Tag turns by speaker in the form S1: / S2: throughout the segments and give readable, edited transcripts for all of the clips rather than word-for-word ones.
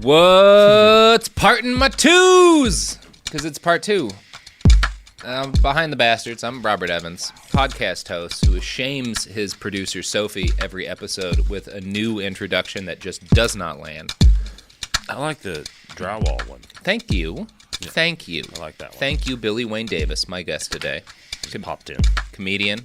S1: What's parting my twos? Because it's part 2. Behind the Bastards, I'm Robert Evans, podcast host who shames his producer Sophie every episode with a new introduction that just does not land.
S2: I like the drywall one.
S1: Thank you.
S2: Yeah.
S1: Thank you.
S2: I like that one.
S1: Thank you, Billy Wayne Davis, my guest today.
S2: Popped in.
S1: Comedian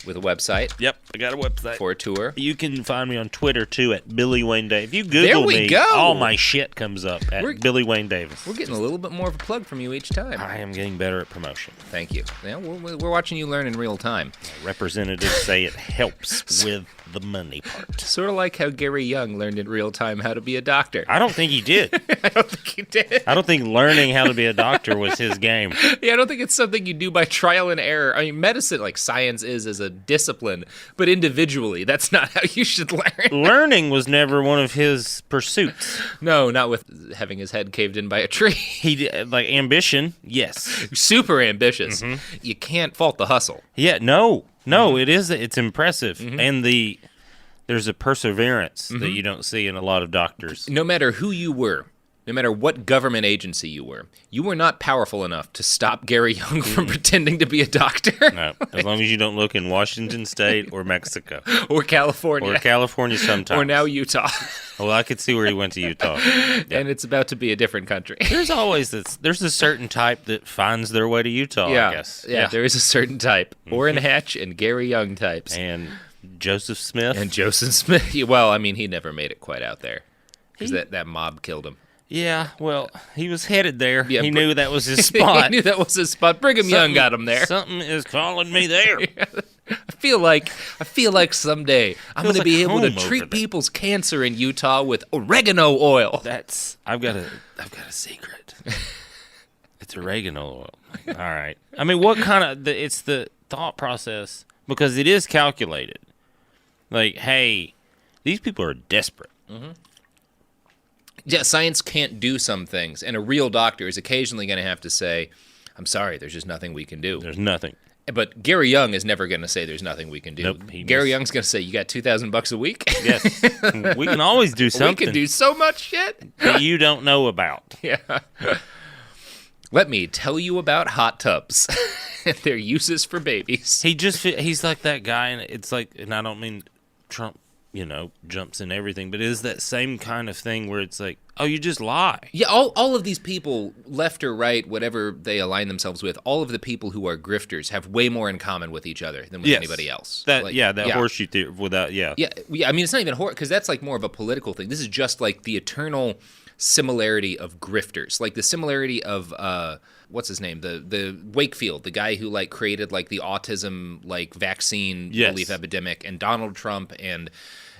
S1: with a website.
S2: Yep, I got a website.
S1: For a tour.
S2: You can find me on Twitter, too, at Billy Wayne Davis. If you Google me,
S1: go.
S2: all my shit comes up at Billy Wayne Davis.
S1: We're getting a little bit more of a plug from you each time.
S2: I am getting better at promotion.
S1: Thank you. Yeah, we're watching you learn in real time.
S2: Representatives say it helps with the money part.
S1: Sort of like how Gary Young learned in real time how to be a doctor.
S2: I don't think he did.
S1: I don't think he did.
S2: I don't think learning how to be a doctor was his game.
S1: Yeah, I don't think it's something you do by trial and error. I mean, medicine, like science is as a discipline, but individually, that's not how you should learn.
S2: Learning was never one of his pursuits.
S1: No, not with having his head caved in by a tree.
S2: He did, like ambition, yes.
S1: Super ambitious.
S2: Mm-hmm.
S1: You can't fault the hustle.
S2: Yeah, no, it's impressive. Mm-hmm. And there's a perseverance that you don't see in a lot of doctors.
S1: No matter who you were, no matter what government agency you were not powerful enough to stop Gary Young from pretending to be a doctor.
S2: No, as long as you don't look in Washington State or Mexico.
S1: Or California.
S2: Or California sometimes.
S1: Or now Utah.
S2: Well, I could see where he went to Utah.
S1: Yeah. And it's about to be a different country.
S2: There's always there's a certain type that finds their way to Utah,
S1: yeah.
S2: I guess.
S1: Yeah, there is a certain type. Orrin Hatch and Gary Young types.
S2: And Joseph Smith.
S1: And Joseph Smith. Well, I mean, he never made it quite out there. Because that mob killed him.
S2: Yeah, well, he was headed there.
S1: Yeah,
S2: he knew that was his spot.
S1: He knew that was his spot. Brigham Young got him there.
S2: Something is calling me there.
S1: Yeah. I feel like someday I'm going to be able to treat people's cancer in Utah with oregano oil.
S2: I've got a secret. It's oregano oil. All right. I mean, what kind of it's the thought process, because it is calculated. Like, hey, these people are desperate.
S1: Mm-hmm. Yeah, science can't do some things, and a real doctor is occasionally going to have to say, I'm sorry, there's just nothing we can do.
S2: There's nothing.
S1: But Gary Young is never going to say there's nothing we can do.
S2: Nope,
S1: Gary Young's going to say, you got $2,000 a week?
S2: Yes. We can always do something.
S1: We can do so much shit
S2: that you don't know about.
S1: Yeah. Let me tell you about hot tubs and their uses for babies.
S2: He's like that guy, and it's like, and I don't mean Trump, jumps in everything, but it is that same kind of thing where it's like, oh, you just lie.
S1: Yeah, all of these people, left or right, whatever they align themselves with, all of the people who are grifters have way more in common with each other than with anybody else.
S2: Horseshoe theory without,
S1: Yeah, I mean, it's not even because that's like more of a political thing. This is just like the eternal similarity of grifters, like the similarity of what's his name, the Wakefield, the guy who like created like the autism like vaccine belief epidemic, and Donald Trump and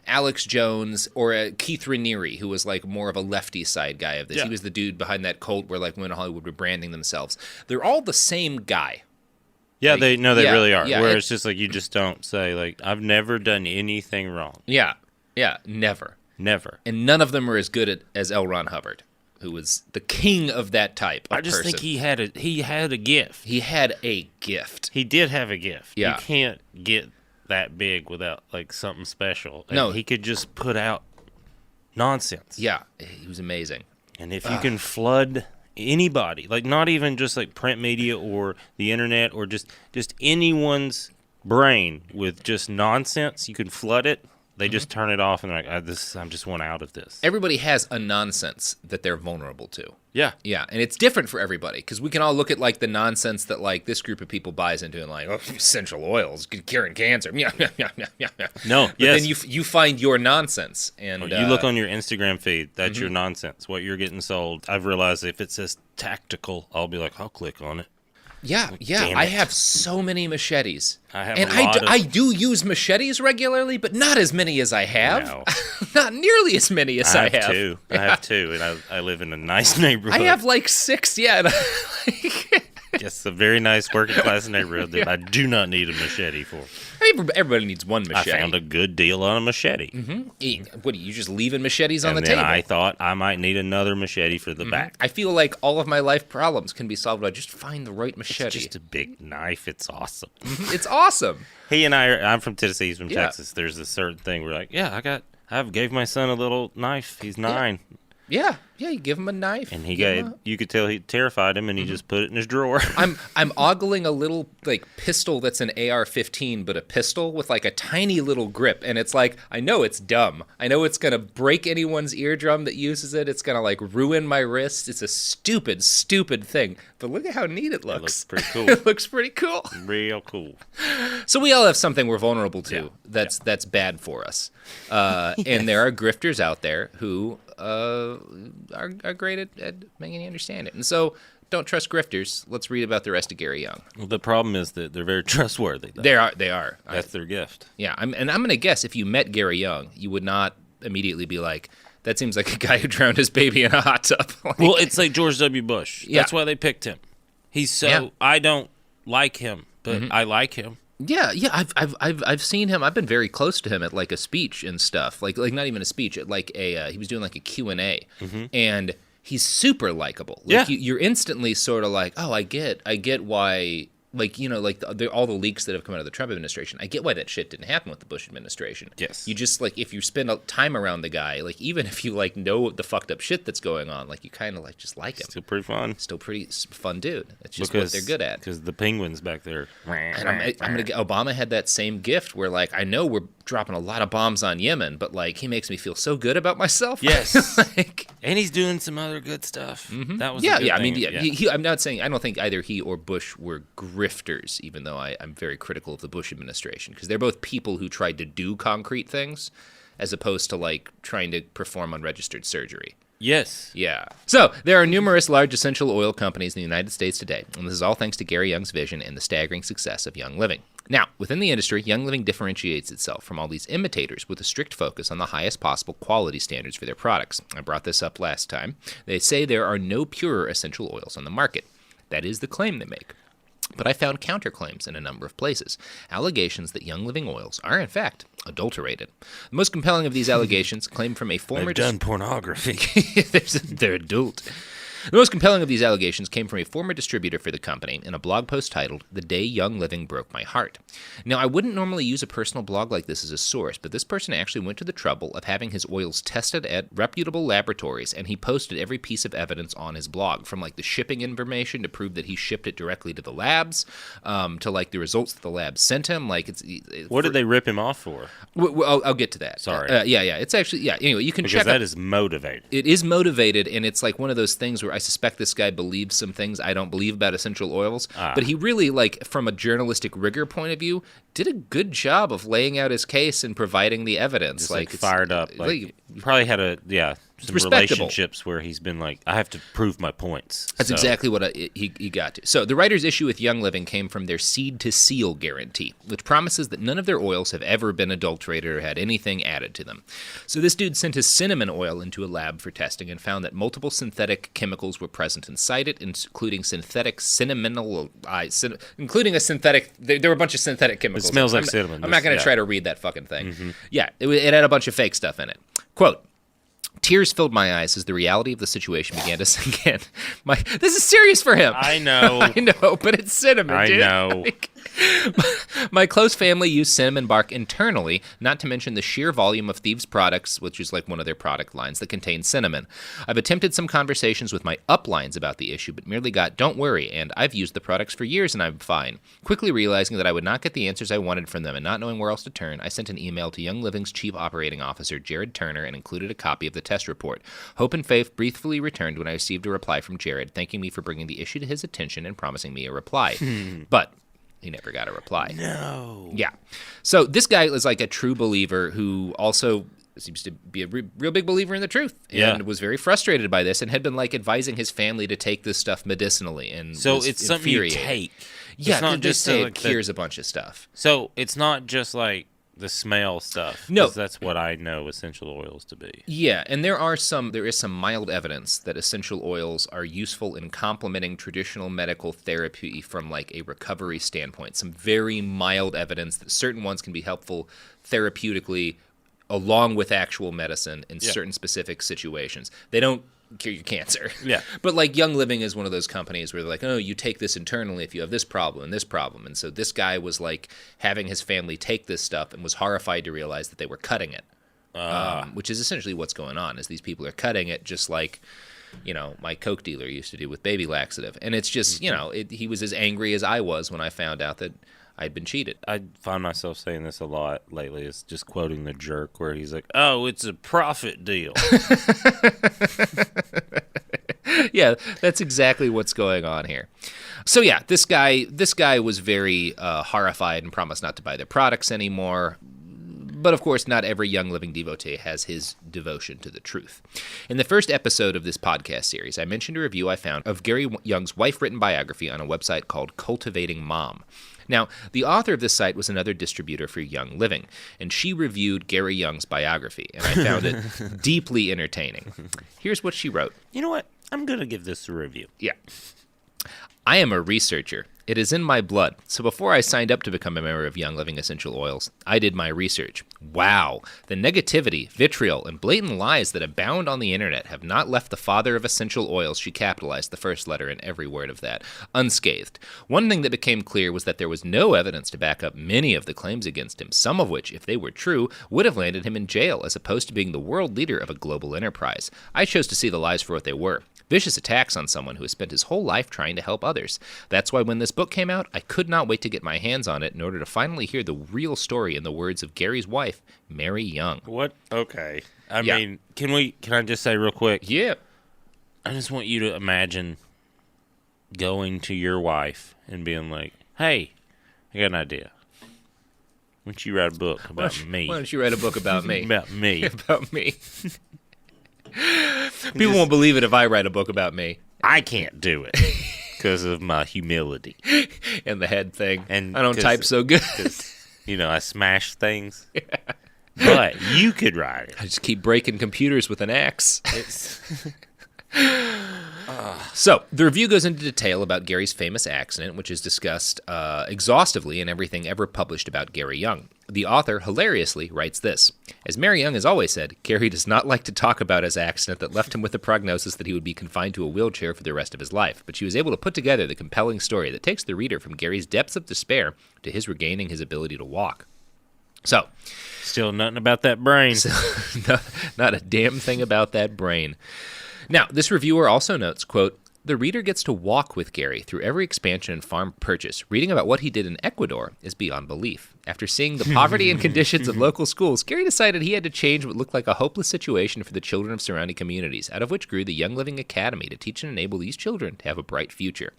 S1: Alex Jones, or Keith Raniere, who was like more of a lefty side guy of this. Yeah. He was the dude behind that cult where like women in Hollywood were branding themselves. They're all the same guy.
S2: Yeah, like, they really are.
S1: Yeah,
S2: where it's just like you just don't say like, I've never done anything wrong.
S1: Yeah, never. And none of them are as good as L. Ron Hubbard, who was the king of that type of person.
S2: Think he had a gift.
S1: He had a gift.
S2: He did have a gift.
S1: Yeah.
S2: You can't get that big without like something special. And
S1: no,
S2: he could just put out nonsense.
S1: Yeah, he was amazing.
S2: And if you can flood anybody, like not even just like print media or the internet or just anyone's brain with just nonsense, you can flood it. They just turn it off and they're like, I'm just one out of this.
S1: Everybody has a nonsense that they're vulnerable to.
S2: Yeah.
S1: Yeah, and it's different for everybody, because we can all look at like the nonsense that like this group of people buys into and like, oh, essential oils curing cancer. Yeah.
S2: No,
S1: but then you find your nonsense. And
S2: you look on your Instagram feed, that's your nonsense, what you're getting sold. I've realized if it says tactical, I'll be like, I'll click on it.
S1: Yeah, I have so many machetes.
S2: I
S1: do use machetes regularly, but not as many as I have.
S2: No.
S1: Not nearly as many as I have.
S2: Two. Yeah. I have two, and I live in a nice neighborhood.
S1: I have like 6, yeah.
S2: Yes, a very nice working class neighborhood that I do not need a machete for.
S1: Everybody needs one machete.
S2: I found a good deal on a machete.
S1: Mm-hmm. What are you just leaving machetes on the
S2: table?
S1: And
S2: I thought I might need another machete for the back.
S1: I feel like all of my life problems can be solved by just find the right machete.
S2: It's just a big knife. It's awesome.
S1: It's awesome.
S2: He and I'm from Tennessee. He's from Texas. There's a certain thing where like, yeah, I've gave my son a little knife. He's 9.
S1: Yeah, you give him a knife.
S2: And you could tell he terrified him, and he just put it in his drawer.
S1: I'm ogling a little like pistol that's an AR-15, but a pistol with like a tiny little grip, and it's like I know it's dumb. I know it's gonna break anyone's eardrum that uses it. It's gonna like ruin my wrist. It's a stupid thing. But look at how neat it looks.
S2: It looks pretty cool.
S1: It looks pretty cool.
S2: Real cool.
S1: So we all have something we're vulnerable to that's bad for us, and there are grifters out there who are great at making you understand it. And so don't trust grifters. Let's read about the rest of Gary Young.
S2: Well, the problem is that they're very trustworthy, though.
S1: They are.
S2: That's their gift.
S1: Yeah, I'm going to guess if you met Gary Young, you would not immediately be like, that seems like a guy who drowned his baby in a hot tub.
S2: Well, it's like George W. Bush. Yeah. That's why they picked him. He's so... Yeah. I don't like him, but I like him.
S1: Yeah, I've seen him. I've been very close to him at like a speech and stuff. Like not even a speech, at like a he was doing like a Q&A, and he's super likable. Like, you're instantly sort of like, oh, I get why. Like, you know, like all the leaks that have come out of the Trump administration, I get why that shit didn't happen with the Bush administration.
S2: Yes.
S1: You just, like, if you spend time around the guy, like, even if you, like, know the fucked up shit that's going on, like, you kind of, like, just like him.
S2: Still pretty fun.
S1: Still pretty fun dude. It's just what they're good at.
S2: Because the penguins back there.
S1: And I'm going to get, Obama had that same gift where, like, I know we're dropping a lot of bombs on Yemen, but, like, he makes me feel so good about myself.
S2: Yes.
S1: Like,
S2: and he's doing some other good stuff. That was
S1: I mean, I'm not saying, I don't think either he or Bush were grifters, even though I'm very critical of the Bush administration, because they're both people who tried to do concrete things as opposed to, like, trying to perform unregistered surgery.
S2: Yes.
S1: Yeah. So there are numerous large essential oil companies in the United States today, and this is all thanks to Gary Young's vision and the staggering success of Young Living. Now, within the industry, Young Living differentiates itself from all these imitators with a strict focus on the highest possible quality standards for their products. I brought this up last time. They say there are no purer essential oils on the market. That is the claim they make. But I found counterclaims in a number of places, allegations that Young Living oils are, in fact, adulterated. The most compelling of these allegations claim from a former...
S2: They've done pornography.
S1: They're adult. The most compelling of these allegations came from a former distributor for the company in a blog post titled, "The Day Young Living Broke My Heart." Now, I wouldn't normally use a personal blog like this as a source, but this person actually went to the trouble of having his oils tested at reputable laboratories, and he posted every piece of evidence on his blog, from like the shipping information to prove that he shipped it directly to the labs, to like the results that the labs sent him. Like
S2: what did they rip him off for?
S1: I'll get to that.
S2: Sorry.
S1: It's actually Anyway, you can check.
S2: Because that is motivated.
S1: It is motivated, and it's like one of those things where I suspect this guy believes some things I don't believe about essential oils, but he really, like, from a journalistic rigor point of view, did a good job of laying out his case and providing the evidence.
S2: Just like fired up. Like, probably had some relationships where he's been like, I have to prove my points.
S1: That's exactly what he got to. So the writer's issue with Young Living came from their seed to seal guarantee, which promises that none of their oils have ever been adulterated or had anything added to them. So this dude sent his cinnamon oil into a lab for testing and found that multiple synthetic chemicals were present inside it, including synthetic including a synthetic, there were a bunch of synthetic chemicals.
S2: It smells like cinnamon.
S1: I'm not going to try to read that fucking thing. Yeah, it had a bunch of fake stuff in it. Quote, "Tears filled my eyes as the reality of the situation began to sink in. This is serious for him.
S2: I know.
S1: I know, but it's cinnamon, dude.
S2: I know.
S1: My close family used cinnamon bark internally, not to mention the sheer volume of Thieves products, which is like one of their product lines that contain cinnamon. I've attempted some conversations with my uplines about the issue, but merely got, 'Don't worry,' and 'I've used the products for years and I'm fine.' Quickly realizing that I would not get the answers I wanted from them and not knowing where else to turn, I sent an email to Young Living's Chief Operating Officer, Jared Turner, and included a copy of the test report. Hope and faith briefly returned when I received a reply from Jared, thanking me for bringing the issue to his attention and promising me a reply. But he never got a reply.
S2: No.
S1: Yeah. So this guy is like a true believer who also seems to be a real big believer in the truth and was very frustrated by this and had been like advising his family to take this stuff medicinally. And
S2: so it's something you take.
S1: Yeah,
S2: it's not just
S1: say it cures a bunch of stuff.
S2: So it's not just like the smell stuff.
S1: No,
S2: that's what I know essential oils to be.
S1: Yeah, and there is some mild evidence that essential oils are useful in complementing traditional medical therapy from like a recovery standpoint. Some very mild evidence that certain ones can be helpful therapeutically along with actual medicine in certain specific situations. They don't cure your cancer.
S2: Yeah.
S1: But like Young Living is one of those companies where they're like, oh, you take this internally if you have this problem and this problem. And so this guy was like having his family take this stuff and was horrified to realize that they were cutting it. which is essentially what's going on, is these people are cutting it just like, my Coke dealer used to do with baby laxative. And it's just, he was as angry as I was when I found out that I'd been cheated.
S2: I find myself saying this a lot lately. It's just quoting The Jerk, where he's like, "Oh, it's a profit deal."
S1: Yeah, that's exactly what's going on here. So yeah, this guy was very horrified and promised not to buy their products anymore. But of course, not every young living devotee has his devotion to the truth. In the first episode of this podcast series, I mentioned a review I found of Gary Young's wife-written biography on a website called Cultivating Mom. Now, the author of this site was another distributor for Young Living, and she reviewed Gary Young's biography, and I found it deeply entertaining. Here's what she wrote.
S2: You know what? I'm going to give this a review.
S1: Yeah. I am a researcher. It is in my blood. So before I signed up to become a member of Young Living Essential Oils, I did my research. Wow. The negativity, vitriol, and blatant lies that abound on the internet have not left the father of essential oils, she capitalized the first letter in every word of that, unscathed. One thing that became clear was that there was no evidence to back up many of the claims against him, some of which, if they were true, would have landed him in jail as opposed to being the world leader of a global enterprise. I chose to see the lies for what they were. Vicious attacks on someone who has spent his whole life trying to help others. That's why when this book came out, I could not wait to get my hands on it in order to finally hear the real story in the words of Gary's wife, Mary Young.
S2: What? Okay. I mean, can I just say real quick?
S1: Yeah.
S2: I just want you to imagine going to your wife and being like, "Hey, I got an idea. Why don't you write a book about me?"
S1: Why don't you write a book about me?
S2: About me.
S1: About me. People won't believe it if I write a book about me.
S2: I can't do it because of my humility.
S1: And the head thing.
S2: And
S1: I don't type so good.
S2: I smash things. Yeah. But you could write it.
S1: I just keep breaking computers with an axe. So, the review goes into detail about Gary's famous accident, which is discussed exhaustively in everything ever published about Gary Young. The author, hilariously, writes this. As Mary Young has always said, Gary does not like to talk about his accident that left him with the prognosis that he would be confined to a wheelchair for the rest of his life, but she was able to put together the compelling story that takes the reader from Gary's depths of despair to his regaining his ability to walk. So,
S2: still nothing about that brain.
S1: Not a damn thing about that brain. Now, this reviewer also notes, quote, "The reader gets to walk with Gary through every expansion and farm purchase. Reading about what he did in Ecuador is beyond belief. After seeing the poverty and conditions of local schools, Gary decided he had to change what looked like a hopeless situation for the children of surrounding communities, out of which grew the Young Living Academy to teach and enable these children to have a bright future."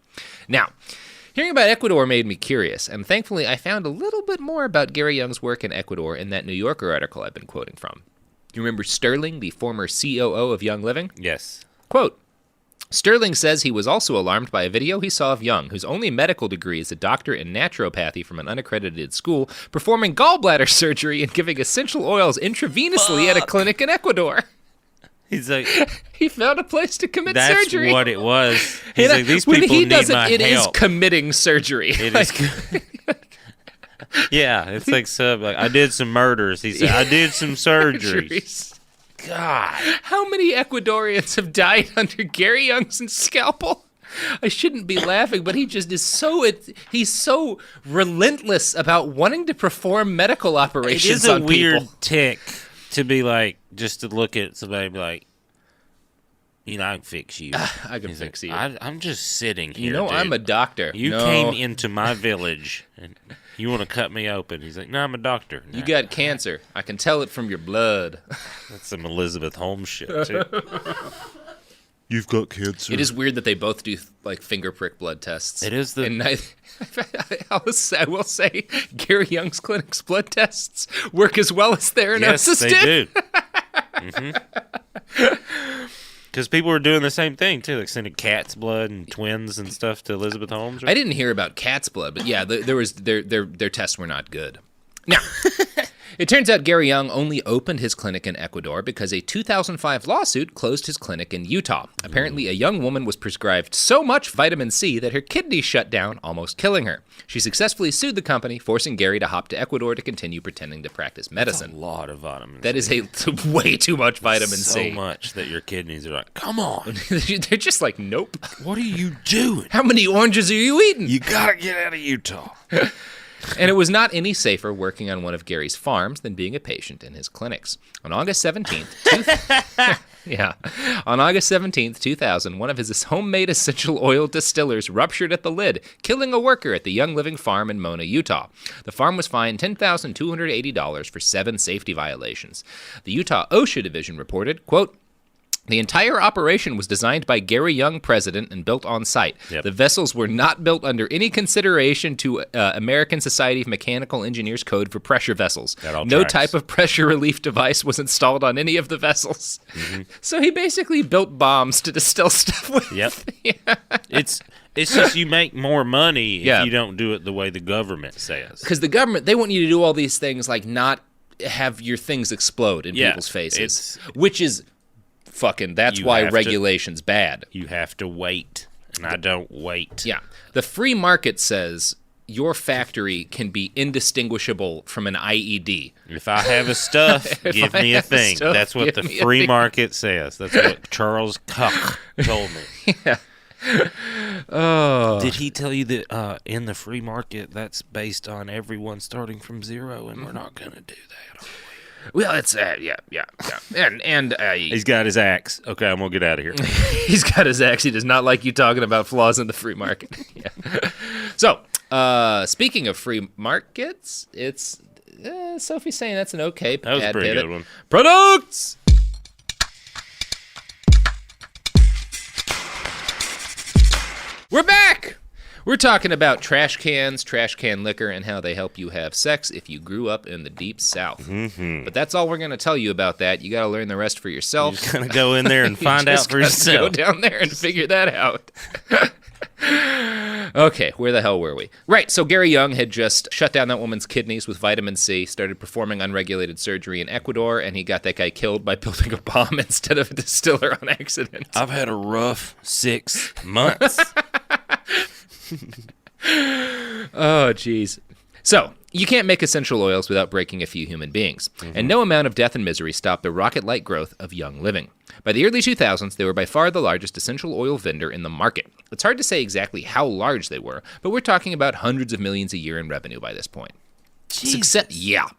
S1: Now, hearing about Ecuador made me curious, and thankfully I found a little bit more about Gary Young's work in Ecuador in that New Yorker article I've been quoting from. You remember Sterling, the former COO of Young Living?
S2: Yes.
S1: Quote, Sterling says he was also alarmed by a video he saw of Young, whose only medical degree is a doctor in naturopathy from an unaccredited school, performing gallbladder surgery and giving essential oils intravenously at a clinic in Ecuador.
S2: He's like,
S1: he found a place to commit surgery.
S2: That's what it was. He's like, these people need my help.
S1: It is committing surgery.
S2: It is. Yeah, it's like I did some murders. He said, I did some surgeries. God.
S1: How many Ecuadorians have died under Gary Young's scalpel? I shouldn't be laughing, but he just is he's so relentless about wanting to perform medical operations on people.
S2: It is a weird tick to be like, just to look at somebody and be like, I can fix you.
S1: I can fix you.
S2: I'm just sitting here, dude.
S1: I'm a doctor.
S2: You came into my village and you want to cut me open. He's like, no, I'm a doctor.
S1: You got cancer. I can tell it from your blood.
S2: That's some Elizabeth Holmes shit, too. You've got cancer.
S1: It is weird that they both do, finger prick blood tests.
S2: It is
S1: And I will say, Gary Young's clinic's blood tests work as well as Theranos's did.
S2: Yes, they do. Mm-hmm. Because people were doing the same thing, too, like sending cat's blood and twins and stuff to Elizabeth Holmes. Right?
S1: I didn't hear about cat's blood, but yeah, their tests were not good. Now, it turns out Gary Young only opened his clinic in Ecuador because a 2005 lawsuit closed his clinic in Utah. Apparently, a young woman was prescribed so much vitamin C that her kidneys shut down, almost killing her. She successfully sued the company, forcing Gary to hop to Ecuador to continue pretending to practice medicine.
S2: That's a lot of vitamin C.
S1: That is way too much vitamin C.
S2: So much that your kidneys are like, come on.
S1: They're just like, nope.
S2: What are you doing?
S1: How many oranges are you eating?
S2: You gotta get out of Utah.
S1: And it was not any safer working on one of Gary's farms than being a patient in his clinics. On August 17th, on August 17th, 2000, one of his homemade essential oil distillers ruptured at the lid, killing a worker at the Young Living farm in Mona, Utah. The farm was fined $10,280 for 7 safety violations. The Utah OSHA division reported, quote, "The entire operation was designed by Gary Young, president, and built on site.
S2: Yep.
S1: The vessels were not built under any consideration to American Society of Mechanical Engineers Code for pressure vessels. No type of pressure relief device was installed on any of the vessels." Mm-hmm. So he basically built bombs to distill stuff with.
S2: Yep. Yeah. It's just you make more money if you don't do it the way the government says.
S1: Because the government, they want you to do all these things like not have your things explode in people's faces, which is... Fucking, that's why regulation's bad.
S2: You have to wait, and I don't wait.
S1: Yeah. The free market says your factory can be indistinguishable from an IED.
S2: If I have a stuff, give me a thing. That's what the free market says. That's what Charles Koch told me. Yeah. Oh. Did he tell you that in the free market, that's based on everyone starting from zero, and we're not going to do that, are we?
S1: Well, it's yeah. And
S2: he's got his axe. Okay, I'm gonna get out of here.
S1: He's got his axe. He does not like you talking about flaws in the free market. Yeah. So, speaking of free markets, it's Sophie's saying that's an okay.
S2: That was a pretty good one.
S1: Products. We're back. We're talking about trash can liquor, and how they help you have sex if you grew up in the Deep South. Mm-hmm. But that's all we're going to tell you about that. You got to learn the rest for yourself.
S2: You're just going to go in there and find out for yourself.
S1: Go down there and figure that out. Okay, where the hell were we? Right, so Gary Young had just shut down that woman's kidneys with vitamin C, started performing unregulated surgery in Ecuador, and he got that guy killed by building a bomb instead of a distiller on accident.
S2: I've had a rough 6 months.
S1: Oh, jeez. So, you can't make essential oils without breaking a few human beings. Mm-hmm. And no amount of death and misery stopped the rocket-like growth of Young Living. By the early 2000s, they were by far the largest essential oil vendor in the market. It's hard to say exactly how large they were, but we're talking about hundreds of millions a year in revenue by this point. Yeah,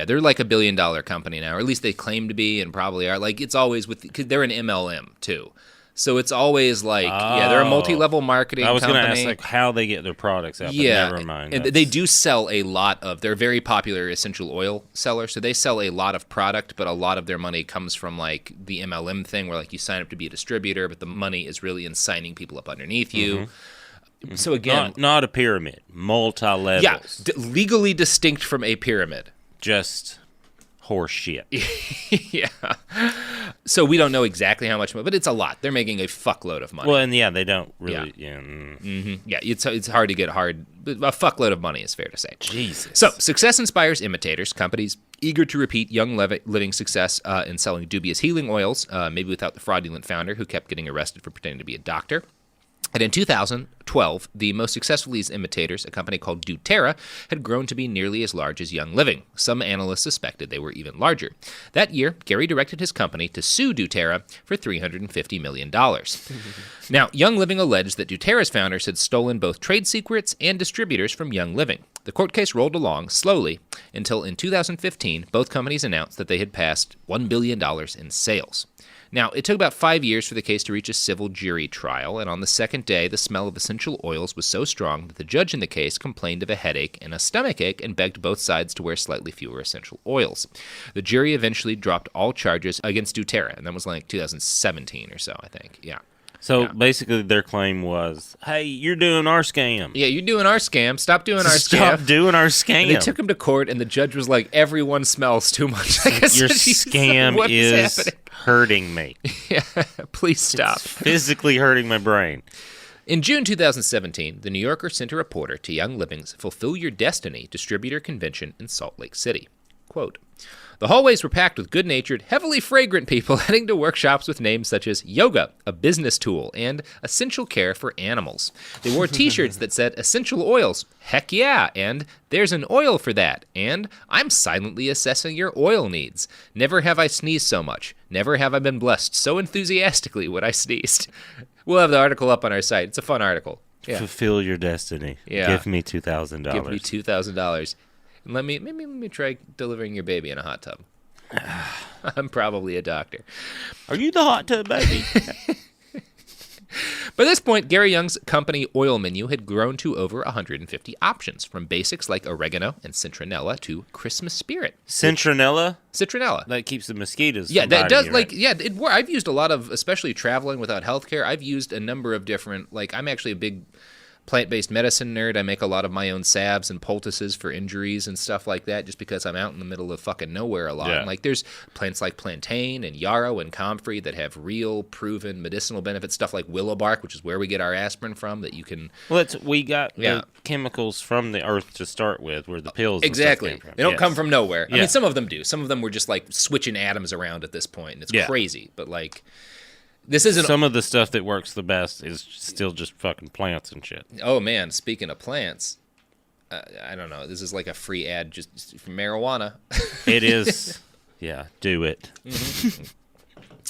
S1: they're like $1 billion company now, or at least they claim to be and probably are. Like, it's always cause they're an MLM, too. So it's always like, they're a multi-level marketing company.
S2: I was going to ask like how they get their products out, but never mind.
S1: And they do sell a lot of, they're a very popular essential oil seller, so they sell a lot of product, but a lot of their money comes from like the MLM thing where like you sign up to be a distributor, but the money is really in signing people up underneath you. Mm-hmm. So again...
S2: Not a pyramid, multi-levels.
S1: Yeah, legally distinct from a pyramid.
S2: Just... horse shit.
S1: Yeah. So we don't know exactly how much, but it's a lot. They're making a fuckload of money.
S2: Well, and they don't really.
S1: Yeah, it's hard to get hard. But a fuckload of money is fair to say.
S2: Jesus.
S1: So success inspires imitators. Companies eager to repeat Young Living success in selling dubious healing oils, maybe without the fraudulent founder who kept getting arrested for pretending to be a doctor. And in 2012, the most successful of these imitators, a company called Doterra, had grown to be nearly as large as Young Living. Some analysts suspected they were even larger. That year, Gary directed his company to sue Doterra for $350 million. Now, Young Living alleged that Doterra's founders had stolen both trade secrets and distributors from Young Living. The court case rolled along slowly until in 2015, both companies announced that they had passed $1 billion in sales. Now, it took about 5 years for the case to reach a civil jury trial, and on the second day, the smell of essential oils was so strong that the judge in the case complained of a headache and a stomachache and begged both sides to wear slightly fewer essential oils. The jury eventually dropped all charges against Doterra, and that was like 2017 or so, I think. Yeah.
S2: So basically their claim was, hey, you're doing our scam.
S1: Yeah, you're doing our scam. Stop doing our scam.
S2: Stop doing our scam.
S1: And they took him to court, and the judge was like, everyone smells too much. Like
S2: your scam is hurting me.
S1: Yeah, please stop.
S2: It's physically hurting my brain.
S1: In June 2017, The New Yorker sent a reporter to Young Living's Fulfill Your Destiny distributor convention in Salt Lake City. Quote, the hallways were packed with good-natured, heavily fragrant people heading to workshops with names such as Yoga, a business tool, and Essential Care for Animals. They wore t-shirts that said Essential Oils, heck yeah, and There's an oil for that, and I'm silently assessing your oil needs. Never have I sneezed so much. Never have I been blessed so enthusiastically when I sneezed. We'll have the article up on our site. It's a fun article.
S2: Fulfill your destiny.
S1: Yeah.
S2: Give me $2,000.
S1: Give me $2,000. And let me try delivering your baby in a hot tub. I'm probably a doctor.
S2: Are you the hot tub baby?
S1: By this point, Gary Young's company oil menu had grown to over 150 options, from basics like oregano and citronella to Christmas spirit.
S2: Citronella?
S1: Citronella.
S2: That keeps the mosquitoes
S1: Yeah,
S2: from
S1: that
S2: biting
S1: does,
S2: you,
S1: like,
S2: right?
S1: yeah, I've used a lot of, especially traveling without healthcare, I've used a number of different, like, I'm actually a big plant-based medicine nerd. I make a lot of my own salves and poultices for injuries and stuff like that, just because I'm out in the middle of fucking nowhere a lot.
S2: Yeah.
S1: And like, there's plants like plantain and yarrow and comfrey that have real proven medicinal benefits. Stuff like willow bark, which is where we get our aspirin from, that you can.
S2: Well, we got the chemicals from the earth to start with, where the pills
S1: Exactly.
S2: and stuff came from.
S1: They don't come from nowhere. I
S2: Yeah.
S1: mean, some of them do. Some of them were just like switching atoms around at this point, and it's crazy. But like, this isn't.
S2: Some of the stuff that works the best is still just fucking plants and shit.
S1: Oh man, speaking of plants, I don't know. This is like a free ad just for marijuana.
S2: It is. Yeah, do it.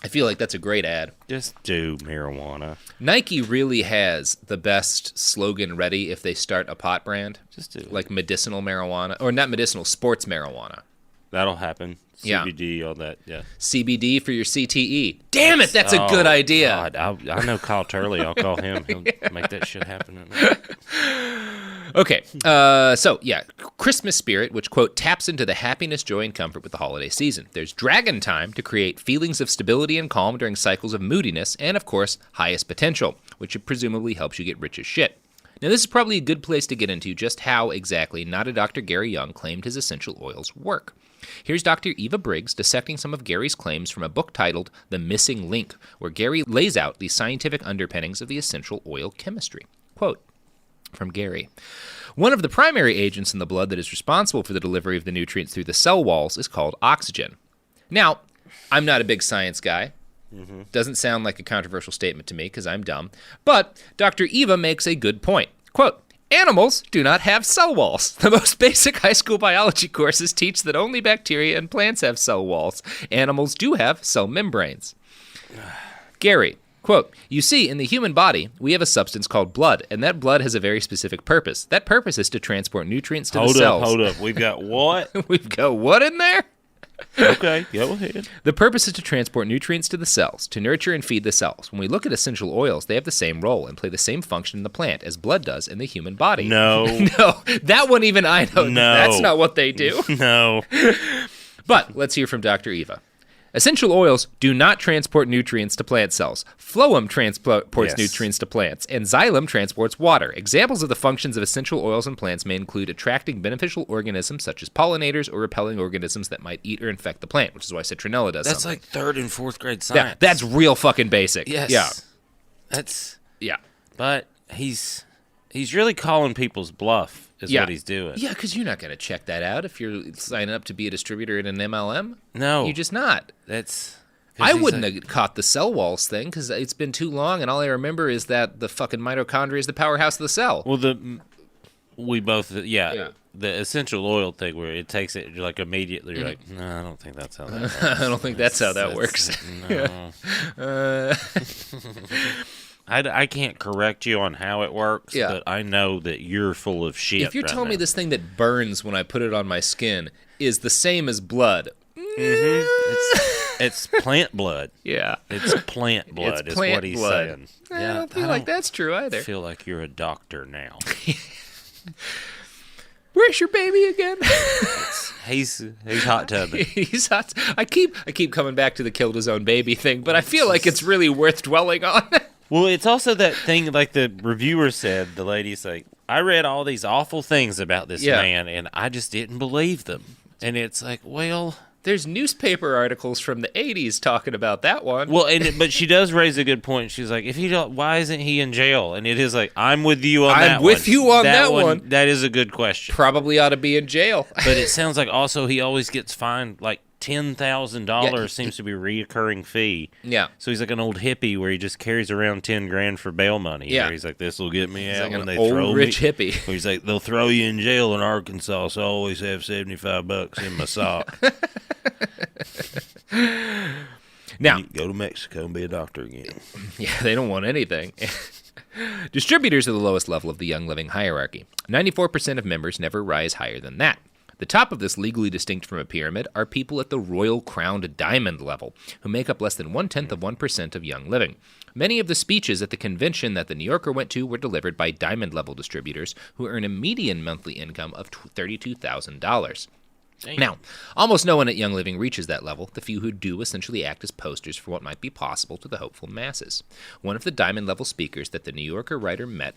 S1: I feel like that's a great ad.
S2: Just do marijuana.
S1: Nike really has the best slogan ready if they start a pot brand.
S2: Just do it.
S1: Like medicinal marijuana, or not medicinal, sports marijuana.
S2: That'll happen.
S1: Yeah.
S2: CBD, all that, yeah.
S1: CBD for your CTE. Damn it, that's a good idea.
S2: God, I know Kyle Turley. I'll call him. He'll make that shit happen.
S1: Okay, so yeah, Christmas spirit, which, quote, taps into the happiness, joy, and comfort with the holiday season. There's dragon time to create feelings of stability and calm during cycles of moodiness, and of course, highest potential, which presumably helps you get rich as shit. Now, this is probably a good place to get into just how exactly Not a Dr. Gary Young claimed his essential oils work. Here's Dr. Eva Briggs dissecting some of Gary's claims from a book titled The Missing Link, where Gary lays out the scientific underpinnings of the essential oil chemistry. Quote from Gary: one of the primary agents in the blood that is responsible for the delivery of the nutrients through the cell walls is called oxygen. Now, I'm not a big science guy. Doesn't sound like a controversial statement to me because I'm dumb. But Dr. Eva makes a good point. Quote, animals do not have cell walls. The most basic high school biology courses teach that only bacteria and plants have cell walls. Animals do have cell membranes. Gary, quote, you see, in the human body, we have a substance called blood, and that blood has a very specific purpose. That purpose is to transport nutrients to the cells.
S2: Hold up. We've got what?
S1: We've got what in there?
S2: Okay, go ahead.
S1: The purpose is to transport nutrients to the cells, to nurture and feed the cells. When we look at essential oils, they have the same role and play the same function in the plant as blood does in the human body.
S2: No.
S1: No, that one even I know.
S2: No.
S1: That's not what they do.
S2: No.
S1: But let's hear from Dr. Eva. Essential oils do not transport nutrients to plant cells. Phloem transports nutrients to plants, and xylem transports water. Examples of the functions of essential oils in plants may include attracting beneficial organisms such as pollinators or repelling organisms that might eat or infect the plant, which is why citronella does
S2: That's
S1: something.
S2: like third and fourth grade science.
S1: Yeah, that's real fucking basic.
S2: Yes.
S1: Yeah.
S2: That's.
S1: Yeah.
S2: But he's really calling people's bluff. Is what he's doing.
S1: Yeah, because you're not going to check that out if you're signing up to be a distributor in an MLM.
S2: No.
S1: You're just not.
S2: That's.
S1: I wouldn't have caught the cell walls thing because it's been too long, and all I remember is that the fucking mitochondria is the powerhouse of the cell.
S2: Well, we both, the essential oil thing where it takes it like immediately. You're like, no, I don't think that's how that works.
S1: I don't think that's how that works.
S2: No. I can't correct you on how it works, but I know that you're full of shit.
S1: If you're
S2: right
S1: telling
S2: now.
S1: me this thing that burns when I put it on my skin is the same as blood,
S2: it's plant blood.
S1: Yeah.
S2: It's plant blood
S1: It's
S2: is
S1: plant
S2: what he's
S1: blood.
S2: saying.
S1: I don't feel like that's true either.
S2: I feel like you're a doctor now.
S1: Where's your baby again?
S2: He's hot tubbing.
S1: He's hot. I keep coming back to the killed his own baby thing, but I feel like it's really worth dwelling on.
S2: Well, it's also that thing like the reviewer said, the lady's like, I read all these awful things about this man, and I just didn't believe them. And it's like, well...
S1: There's newspaper articles from the 80s talking about that one.
S2: Well, but she does raise a good point. She's like, why isn't he in jail? And it is like, I'm with you on that one.
S1: I'm with you on that one.
S2: That is a good question.
S1: Probably ought to be in jail.
S2: But it sounds like also he always gets fined like $10,000 seems to be a reoccurring fee.
S1: Yeah.
S2: So he's like an old hippie where he just carries around 10 grand for bail money.
S1: Yeah.
S2: Where he's like, this will get me out
S1: like
S2: when
S1: an
S2: they
S1: old
S2: throw
S1: rich
S2: me.
S1: hippie.
S2: Where he's like, they'll throw you in jail in Arkansas, so I always have $75 in my sock.
S1: Now,
S2: go to Mexico and be a doctor again.
S1: Yeah, they don't want anything. Distributors are the lowest level of the Young Living hierarchy. 94% of members never rise higher than that. The top of this, legally distinct from a pyramid, are people at the Royal Crowned Diamond level, who make up less than 1/10% of Young Living. Many of the speeches at the convention that the New Yorker went to were delivered by diamond-level distributors who earn a median monthly income of $32,000.
S2: Damn.
S1: Now, almost no one at Young Living reaches that level. The few who do essentially act as posters for what might be possible to the hopeful masses. One of the diamond-level speakers that the New Yorker writer met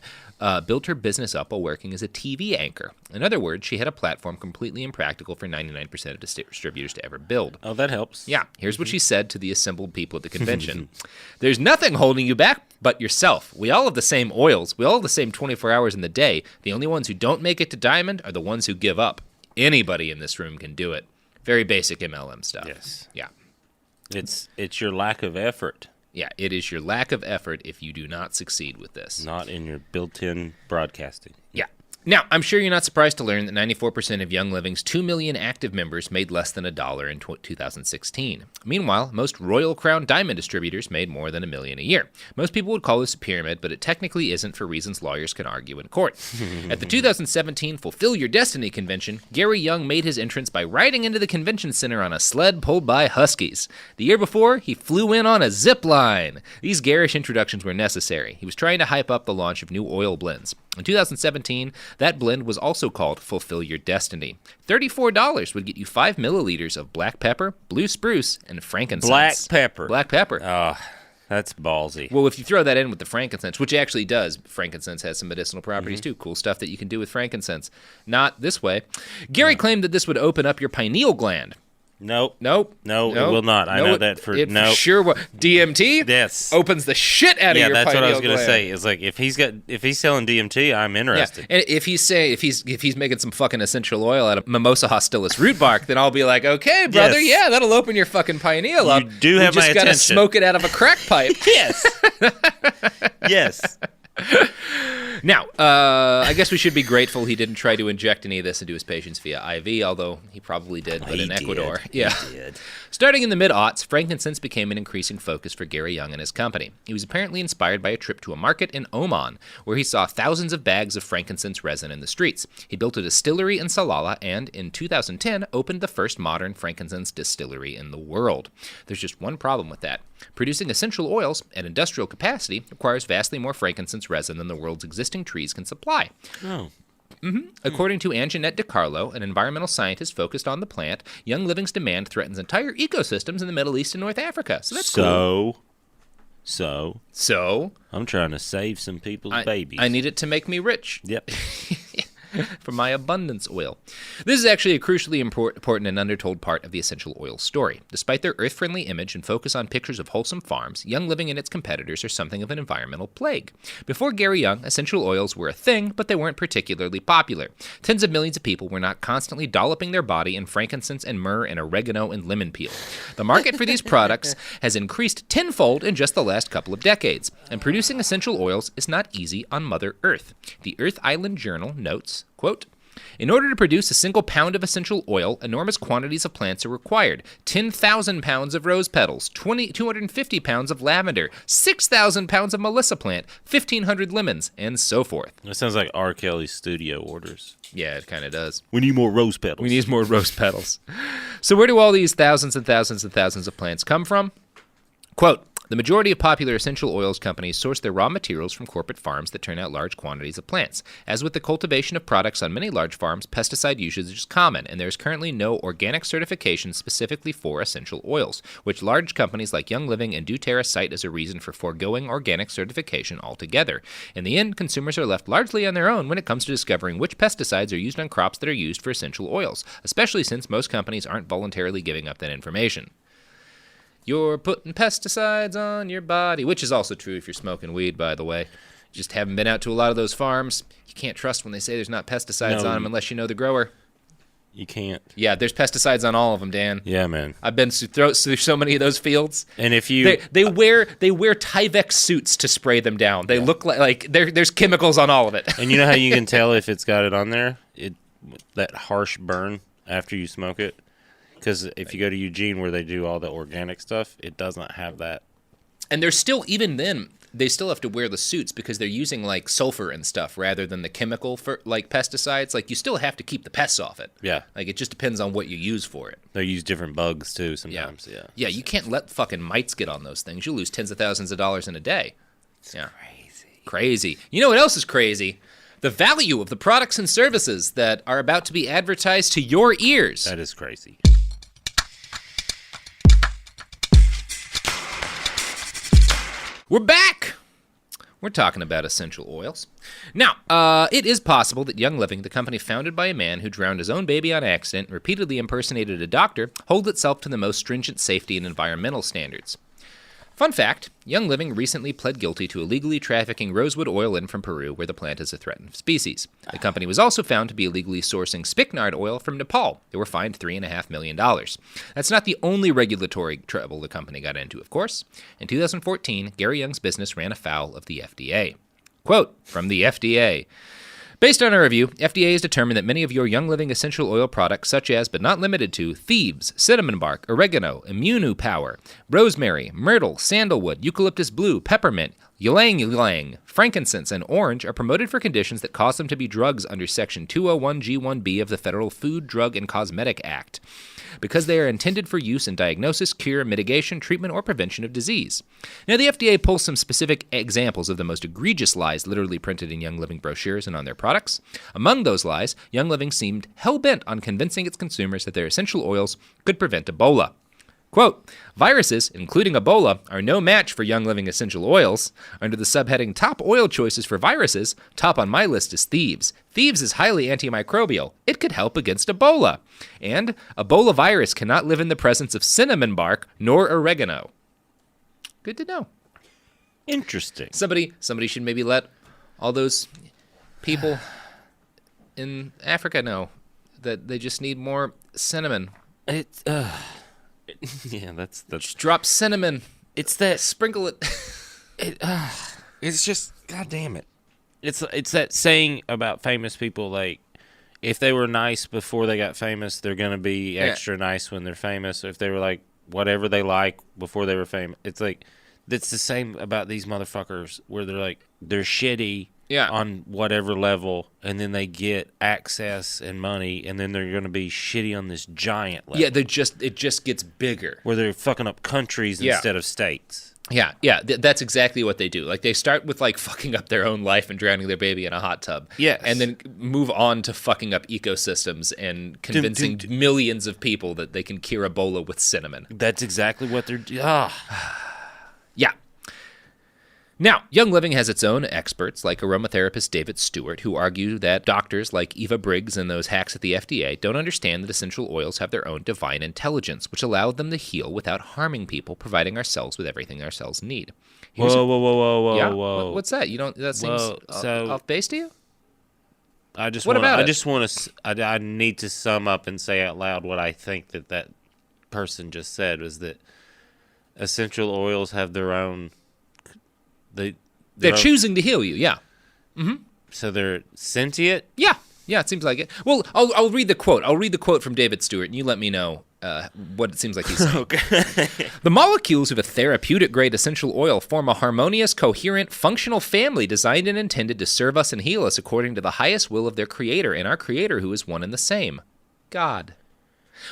S1: built her business up while working as a TV anchor. In other words, she had a platform completely impractical for 99% of distributors to ever build.
S2: Oh, that helps.
S1: Yeah, here's what she said to the assembled people at the convention. There's nothing holding you back but yourself. We all have the same oils. We all have the same 24 hours in the day. The only ones who don't make it to diamond are the ones who give up. Anybody in this room can do it. Very basic MLM stuff.
S2: Yes.
S1: Yeah.
S2: It's your lack of effort.
S1: Yeah, it is your lack of effort if you do not succeed with this.
S2: Not in your built-in broadcasting.
S1: Yeah. Now, I'm sure you're not surprised to learn that 94% of Young Living's 2 million active members made less than $1 in 2016. Meanwhile, most Royal Crown Diamond distributors made more than $1 million a year. Most people would call this a pyramid, but it technically isn't for reasons lawyers can argue in court. At the 2017 Fulfill Your Destiny convention, Gary Young made his entrance by riding into the convention center on a sled pulled by huskies. The year before, he flew in on a zip line. These garish introductions were necessary. He was trying to hype up the launch of new oil blends. In 2017, that blend was also called Fulfill Your Destiny. $34 would get you 5 milliliters of black pepper, blue spruce, and frankincense.
S2: Black pepper.
S1: Black pepper.
S2: Oh, that's ballsy.
S1: Well, if you throw that in with the frankincense, which actually does, frankincense has some medicinal properties too. Cool stuff that you can do with frankincense. Not this way. Gary claimed that this would open up your pineal gland.
S2: Nope.
S1: Nope.
S2: No, it will not. I know that for
S1: it
S2: no.
S1: for sure. DMT.
S2: Yes.
S1: Opens the shit out of your pineal gland.
S2: Yeah, that's what I was going to say. It's like if he's selling DMT, I'm interested.
S1: Yeah. And if he's making some fucking essential oil out of Mimosa hostilis root bark, then I'll be like, okay, brother,
S2: Yes.
S1: yeah, that'll open your fucking pineal up.
S2: You do have my
S1: just gotta
S2: attention.
S1: smoke it out of a crack pipe.
S2: Yes. Yes.
S1: Now, I guess we should be grateful he didn't try to inject any of this into his patients via IV, although he probably did, but in Ecuador. Yeah.
S2: He did.
S1: Starting in the mid-aughts, frankincense became an increasing focus for Gary Young and his company. He was apparently inspired by a trip to a market in Oman, where he saw thousands of bags of frankincense resin in the streets. He built a distillery in Salalah and, in 2010, opened the first modern frankincense distillery in the world. There's just one problem with that. Producing essential oils at industrial capacity requires vastly more frankincense resin than the world's existing trees can supply.
S2: Oh.
S1: According to Anjanette DiCarlo, an environmental scientist focused on the plant, Young Living's demand threatens entire ecosystems in the Middle East and North Africa. So that's cool. So
S2: I'm trying to save some people's babies.
S1: I need it to make me rich.
S2: Yep.
S1: For my abundance oil. This is actually a crucially important and undertold part of the essential oil story. Despite their earth-friendly image and focus on pictures of wholesome farms, Young Living and its competitors are something of an environmental plague. Before Gary Young, essential oils were a thing, but they weren't particularly popular. Tens of millions of people were not constantly dolloping their body in frankincense and myrrh and oregano and lemon peel. The market for these products has increased tenfold in just the last couple of decades, and producing essential oils is not easy on Mother Earth. The Earth Island Journal notes, quote, in order to produce a single pound of essential oil, enormous quantities of plants are required. 10,000 pounds of rose petals, 250 pounds of lavender, 6,000 pounds of melissa plant, 1,500 lemons, and so forth.
S2: That sounds like R. Kelly's studio orders.
S1: Yeah, it kind of does.
S2: We need more rose petals.
S1: We need more rose petals. So where do all these thousands and thousands and thousands of plants come from? Quote, the majority of popular essential oils companies source their raw materials from corporate farms that turn out large quantities of plants. As with the cultivation of products on many large farms, pesticide usage is common, and there is currently no organic certification specifically for essential oils, which large companies like Young Living and Doterra cite as a reason for foregoing organic certification altogether. In the end, consumers are left largely on their own when it comes to discovering which pesticides are used on crops that are used for essential oils, especially since most companies aren't voluntarily giving up that information. You're putting pesticides on your body, which is also true if you're smoking weed, by the way. You just haven't been out to a lot of those farms. You can't trust when they say there's not pesticides on them unless you know the grower.
S2: You can't.
S1: Yeah, there's pesticides on all of them, Dan.
S2: Yeah, man.
S1: I've been through so many of those fields.
S2: And if you...
S1: They wear Tyvek suits to spray them down. They look like there's chemicals on all of it.
S2: And you know how you can tell if it's got it on there? That harsh burn after you smoke it? Because if you go to Eugene where they do all the organic stuff, it does not have that.
S1: And there's still, even then, they still have to wear the suits because they're using like sulfur and stuff rather than the chemical for like pesticides. Like you still have to keep the pests off it.
S2: Yeah.
S1: Like it just depends on what you use for it.
S2: They use different bugs too sometimes. Yeah.
S1: Yeah, you can't let fucking mites get on those things. You'll lose tens of thousands of dollars in a day.
S2: It's
S1: Crazy. You know what else is crazy? The value of the products and services that are about to be advertised to your ears.
S2: That is crazy.
S1: We're back! We're talking about essential oils. Now, it is possible that Young Living, the company founded by a man who drowned his own baby on accident and repeatedly impersonated a doctor, holds itself to the most stringent safety and environmental standards. Fun fact, Young Living recently pled guilty to illegally trafficking rosewood oil in from Peru, where the plant is a threatened species. The company was also found to be illegally sourcing spikenard oil from Nepal. They were fined $3.5 million. That's not the only regulatory trouble the company got into, of course. In 2014, Gary Young's business ran afoul of the FDA. Quote from the FDA. Based on our review, FDA has determined that many of your Young Living essential oil products, such as, but not limited to, thieves, cinnamon bark, oregano, immune power, rosemary, myrtle, sandalwood, eucalyptus blue, peppermint, ylang ylang, frankincense, and orange, are promoted for conditions that cause them to be drugs under Section 201G1B of the Federal Food, Drug, and Cosmetic Act, because they are intended for use in diagnosis, cure, mitigation, treatment, or prevention of disease. Now, the FDA pulls some specific examples of the most egregious lies literally printed in Young Living brochures and on their products. Among those lies, Young Living seemed hell-bent on convincing its consumers that their essential oils could prevent Ebola. Quote, viruses, including Ebola, are no match for Young Living essential oils. Under the subheading Top Oil Choices for Viruses, top on my list is Thieves. Thieves is highly antimicrobial. It could help against Ebola. And Ebola virus cannot live in the presence of cinnamon bark nor oregano. Good to know.
S2: Interesting.
S1: Somebody should maybe let all those people in Africa know that they just need more cinnamon.
S2: It's yeah, that's
S1: Just drop cinnamon.
S2: It's that
S1: Sprinkle it.
S2: It's just, god damn it. It's that saying about famous people, like, if they were nice before they got famous, they're gonna be extra nice when they're famous. If they were like whatever they like before they were famous, it's like that's the same about these motherfuckers where they're like they're shitty on whatever level, and then they get access and money, and then they're gonna be shitty on this giant level.
S1: Yeah, it just gets bigger.
S2: Where they're fucking up countries instead of states.
S1: Yeah, that's exactly what they do. Like, they start with, like, fucking up their own life and drowning their baby in a hot tub.
S2: Yes.
S1: And then move on to fucking up ecosystems and convincing millions of people that they can cure Ebola with cinnamon.
S2: That's exactly what they're...
S1: Yeah. Now, Young Living has its own experts, like aromatherapist David Stewart, who argue that doctors like Eva Briggs and those hacks at the FDA don't understand that essential oils have their own divine intelligence, which allow them to heal without harming people, providing our cells with everything our cells need.
S2: Whoa.
S1: What's that? You don't? That seems off base to you?
S2: I need to sum up and say out loud what I think that person just said, was that essential oils have their own...
S1: They're choosing to heal you, yeah. Mm-hmm.
S2: So they're sentient?
S1: Yeah, it seems like it. Well, I'll read the quote. I'll read the quote from David Stewart, and you let me know what it seems like he's saying.
S2: Okay.
S1: The molecules of a therapeutic-grade essential oil form a harmonious, coherent, functional family designed and intended to serve us and heal us according to the highest will of their creator, and our creator who is one and the same, God.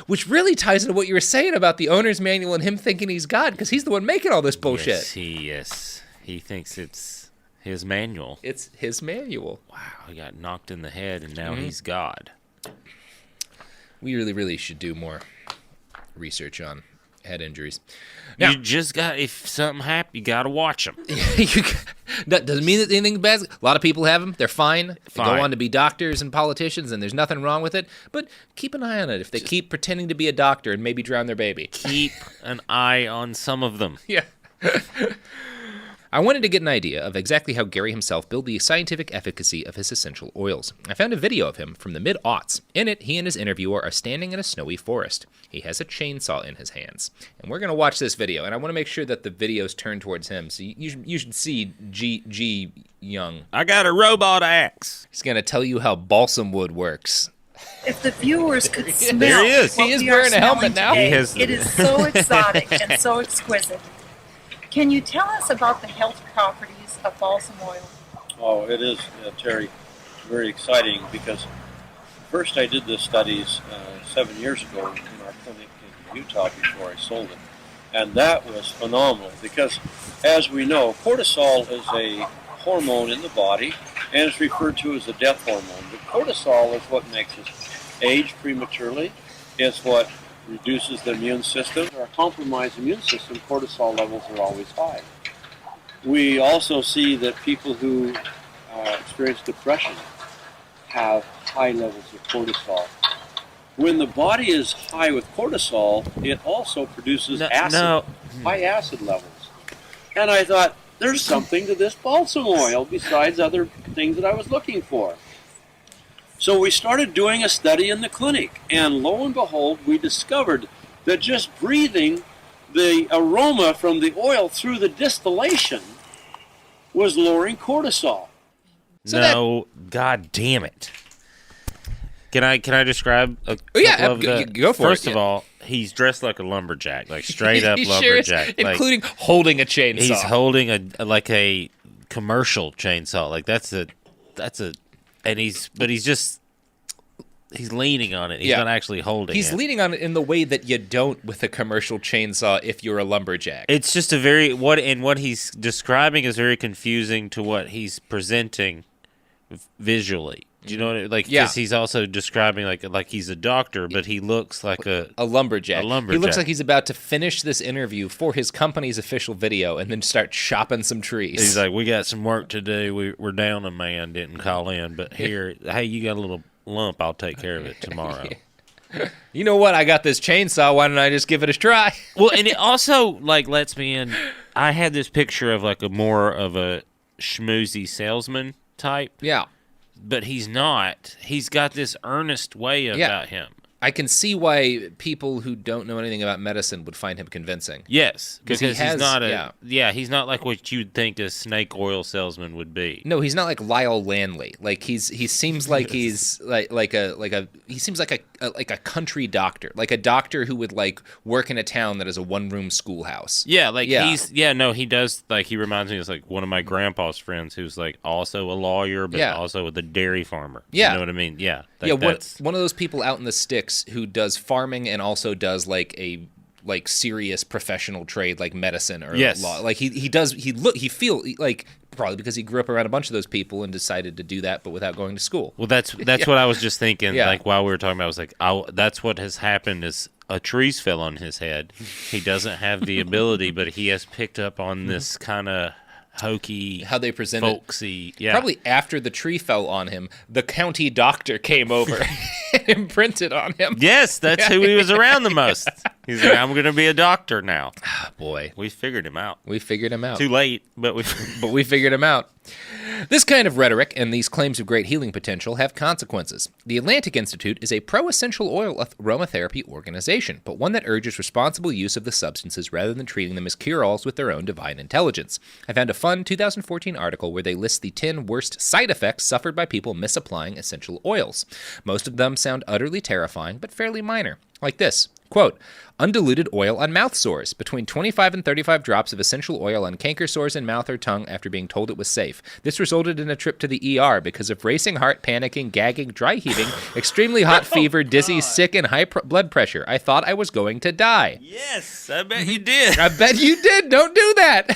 S1: Which really ties into what you were saying about the owner's manual and him thinking he's God, because he's the one making all this bullshit.
S2: Yes. He thinks it's his manual.
S1: It's his manual.
S2: Wow, he got knocked in the head, and now he's God.
S1: We really should do more research on head injuries. Now,
S2: you just got, if something happens, you got to watch them.
S1: That doesn't mean that anything's bad. A lot of people have them. They're fine. They go on to be doctors and politicians, and there's nothing wrong with it. But keep an eye on it if they keep pretending to be a doctor and maybe drown their baby.
S2: Keep an eye on some of them.
S1: Yeah. I wanted to get an idea of exactly how Gary himself built the scientific efficacy of his essential oils. I found a video of him from the mid-aughts. In it, he and his interviewer are standing in a snowy forest. He has a chainsaw in his hands. And we're going to watch this video, and I want to make sure that the video's turned towards him. So you should see G. Young.
S2: I got a robot axe.
S1: He's going to tell you how balsam wood works.
S3: If the viewers could smell
S2: There he is.
S3: what
S1: He is
S3: we
S1: wearing
S3: are
S1: a helmet
S3: smelling
S1: now.
S3: today,
S2: He has-
S3: it is so exotic and so exquisite. Can you tell us about the health properties of balsam oil?
S4: Oh, it is, Terry, very exciting because first I did the studies 7 years ago in our clinic in Utah before I sold it. And that was phenomenal because, as we know, cortisol is a hormone in the body and it's referred to as a death hormone. But cortisol is what makes us age prematurely. It's what reduces the immune system. Our compromised immune system, cortisol levels are always high. We also see that people who experience depression have high levels of cortisol. When the body is high with cortisol, it also produces high acid levels. And I thought, there's something to this balsam oil besides other things that I was looking for. So we started doing a study in the clinic, and lo and behold, we discovered that just breathing the aroma from the oil through the distillation was lowering cortisol.
S2: So God damn it. Can I describe a
S1: go for it.
S2: First of all, he's dressed like a lumberjack, like straight up
S1: he
S2: lumberjack.
S1: Sure is, including holding a chainsaw.
S2: He's holding a commercial chainsaw. Like he's leaning on it. He's not actually holding it.
S1: He's leaning on it in the way that you don't with a commercial chainsaw if you're a lumberjack.
S2: It's just what he's describing is very confusing to what he's presenting visually. Do you know what I mean? Like, because he's also describing like he's a doctor, but he looks like a
S1: lumberjack. He looks like he's about to finish this interview for his company's official video and then start chopping some trees.
S2: He's like, we got some work to do. We're down a man, didn't call in, but here, hey, you got a little lump. I'll take care of it tomorrow.
S1: You know what? I got this chainsaw. Why don't I just give it a try?
S2: Well, and it also lets me in. I had this picture of more of a schmoozy salesman type.
S1: Yeah.
S2: But he's not. He's got this earnest way about him.
S1: I can see why people who don't know anything about medicine would find him convincing.
S2: Yes, because he's not he's not like what you'd think a snake oil salesman would be.
S1: No, he's not like Lyle Landley. Like he seems like he's he seems like a country doctor, like a doctor who would work in a town that is a one-room schoolhouse.
S2: Yeah, he does. Like, he reminds me of one of my grandpa's friends who's also a lawyer, but also with a dairy farmer.
S1: Yeah,
S2: you know what I mean? Yeah,
S1: one of those people out in the sticks who does farming and also does a serious professional trade like medicine or law. Like he feel probably because he grew up around a bunch of those people and decided to do that, but without going to school.
S2: Well, that's what I was just thinking. While we were talking about, I was that's what has happened is a trees fell on his head. He doesn't have the ability, but he has picked up on this kind of hokey,
S1: how they present
S2: folksy.
S1: Yeah. Probably after the tree fell on him, the county doctor came over and imprinted on him.
S2: Yes, that's who he was around the most. He's like, I'm going to be a doctor now.
S1: Boy,
S2: we figured him out.
S1: Too late, but we figured him out. This kind of rhetoric and these claims of great healing potential have consequences. The Atlantic Institute is a pro-essential oil aromatherapy organization, but one that urges responsible use of the substances rather than treating them as cure-alls with their own divine intelligence. I found a fun 2014 article where they list the 10 worst side effects suffered by people misapplying essential oils. Most of them sound utterly terrifying, but fairly minor. Like this, quote, undiluted oil on mouth sores, between 25 and 35 drops of essential oil on canker sores in mouth or tongue after being told it was safe. This resulted in a trip to the ER because of racing heart, panicking, gagging, dry heaving, extremely hot fever, dizzy, sick, and high blood pressure. I thought I was going to die.
S2: Yes, I bet you did.
S1: I bet you did. Don't do that.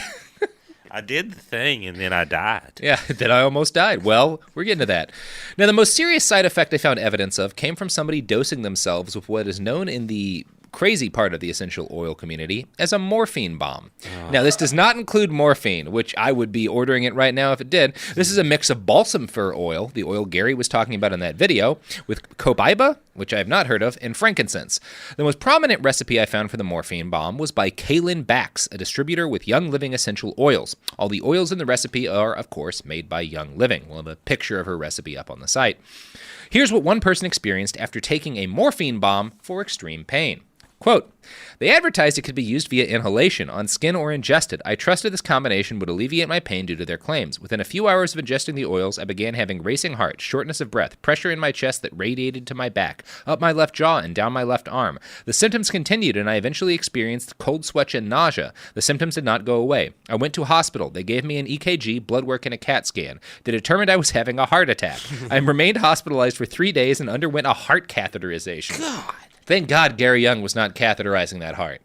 S2: I did the thing, and then I died.
S1: Yeah, then I almost died. Well, we're getting to that. Now, the most serious side effect I found evidence of came from somebody dosing themselves with what is known in the crazy part of the essential oil community as a morphine bomb. Now, this does not include morphine, which I would be ordering it right now if it did. This is a mix of balsam fir oil, the oil Gary was talking about in that video, with copaiba, which I have not heard of, and frankincense. The most prominent recipe I found for the morphine bomb was by Kaylin Bax, a distributor with Young Living essential oils. All the oils in the recipe are, of course, made by Young Living. We'll have a picture of her recipe up on the site. Here's what one person experienced after taking a morphine bomb for extreme pain. Quote, they advertised it could be used via inhalation, on skin, or ingested. I trusted this combination would alleviate my pain due to their claims. Within a few hours of ingesting the oils, I began having racing heart, shortness of breath, pressure in my chest that radiated to my back, up my left jaw, and down my left arm. The symptoms continued, and I eventually experienced cold sweats and nausea. The symptoms did not go away. I went to a hospital. They gave me an EKG, blood work, and a CAT scan. They determined I was having a heart attack. I remained hospitalized for 3 days and underwent a heart catheterization. God. Thank God Gary Young was not catheterizing that heart.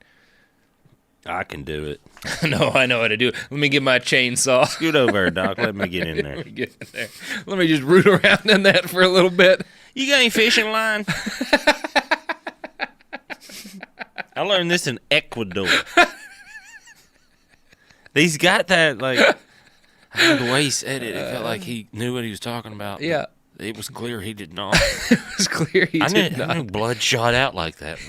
S2: I can do it.
S1: No, I know how to do it. Let me get my chainsaw.
S2: Scoot over, Doc. Let me get in there.
S1: Let me just root around in that for a little bit.
S2: You got any fishing line? I learned this in Ecuador. He's got that, like, I don't know the way he said it. It felt like he knew what he was talking about.
S1: Yeah.
S2: It was clear he did not.
S1: It was clear he did not.
S2: I knew blood shot out like that.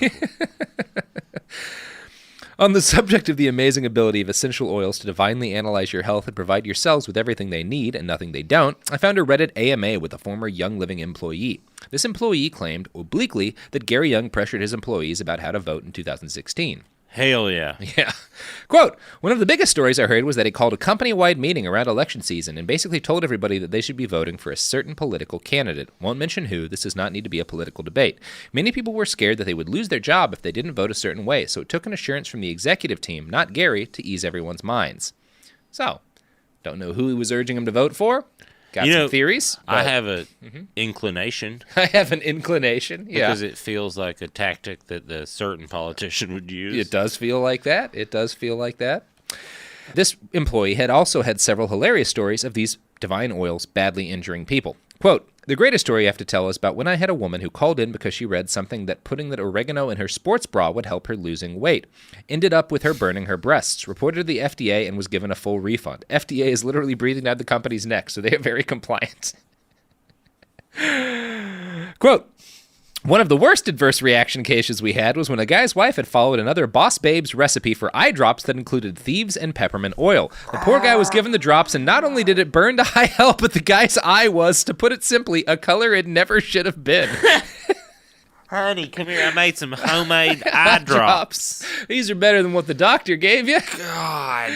S1: On the subject of the amazing ability of essential oils to divinely analyze your health and provide your cells with everything they need and nothing they don't, I found a Reddit AMA with a former Young Living employee. This employee claimed, obliquely, that Gary Young pressured his employees about how to vote in 2016.
S2: Hell yeah.
S1: Yeah. Quote, one of the biggest stories I heard was that he called a company-wide meeting around election season and basically told everybody that they should be voting for a certain political candidate. Won't mention who. This does not need to be a political debate. Many people were scared that they would lose their job if they didn't vote a certain way, so it took an assurance from the executive team, not Gary, to ease everyone's minds. So, don't know who he was urging him to vote for. Got some theories.
S2: I have an inclination.
S1: I have an inclination, yeah.
S2: Because it feels like a tactic that the certain politician would use.
S1: It does feel like that. It does feel like that. This employee had also had several hilarious stories of these divine oils badly injuring people. Quote, the greatest story I have to tell is about when I had a woman who called in because she read something that putting that oregano in her sports bra would help her losing weight. Ended up with her burning her breasts. Reported to the FDA and was given a full refund. FDA is literally breathing down the company's neck, so they are very compliant. Quote, one of the worst adverse reaction cases we had was when a guy's wife had followed another Boss Babe's recipe for eye drops that included thieves and peppermint oil. The poor guy was given the drops, and not only did it burn to high hell, but the guy's eye was, to put it simply, a color it never should have been.
S2: Honey, come here. I made some homemade eye drops.
S1: These are better than what the doctor gave you.
S2: God.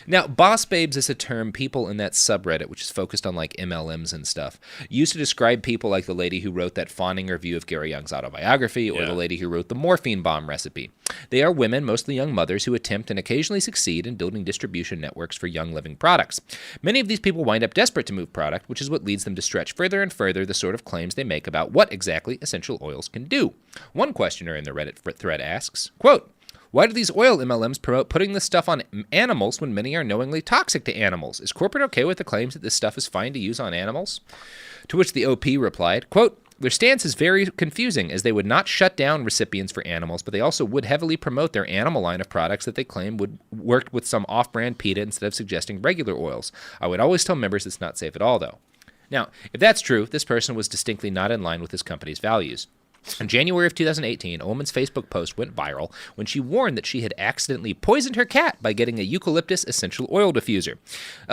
S1: Now, boss babes is a term people in that subreddit, which is focused on like MLMs and stuff, used to describe people like the lady who wrote that fawning review of Gary Young's autobiography or the lady who wrote the morphine bomb recipe. They are women, mostly young mothers, who attempt and occasionally succeed in building distribution networks for Young Living products. Many of these people wind up desperate to move product, which is what leads them to stretch further and further the sort of claims they make about what exactly essential oils can do. One questioner in the Reddit thread asks, quote, why do these oil MLMs promote putting this stuff on animals when many are knowingly toxic to animals? Is corporate okay with the claims that this stuff is fine to use on animals? To which the OP replied, quote, their stance is very confusing, as they would not shut down recipients for animals, but they also would heavily promote their animal line of products that they claim would work with some off-brand PETA instead of suggesting regular oils. I would always tell members it's not safe at all, though. Now, if that's true, this person was distinctly not in line with his company's values. In January of 2018, a woman's Facebook post went viral when she warned that she had accidentally poisoned her cat by getting a eucalyptus essential oil diffuser.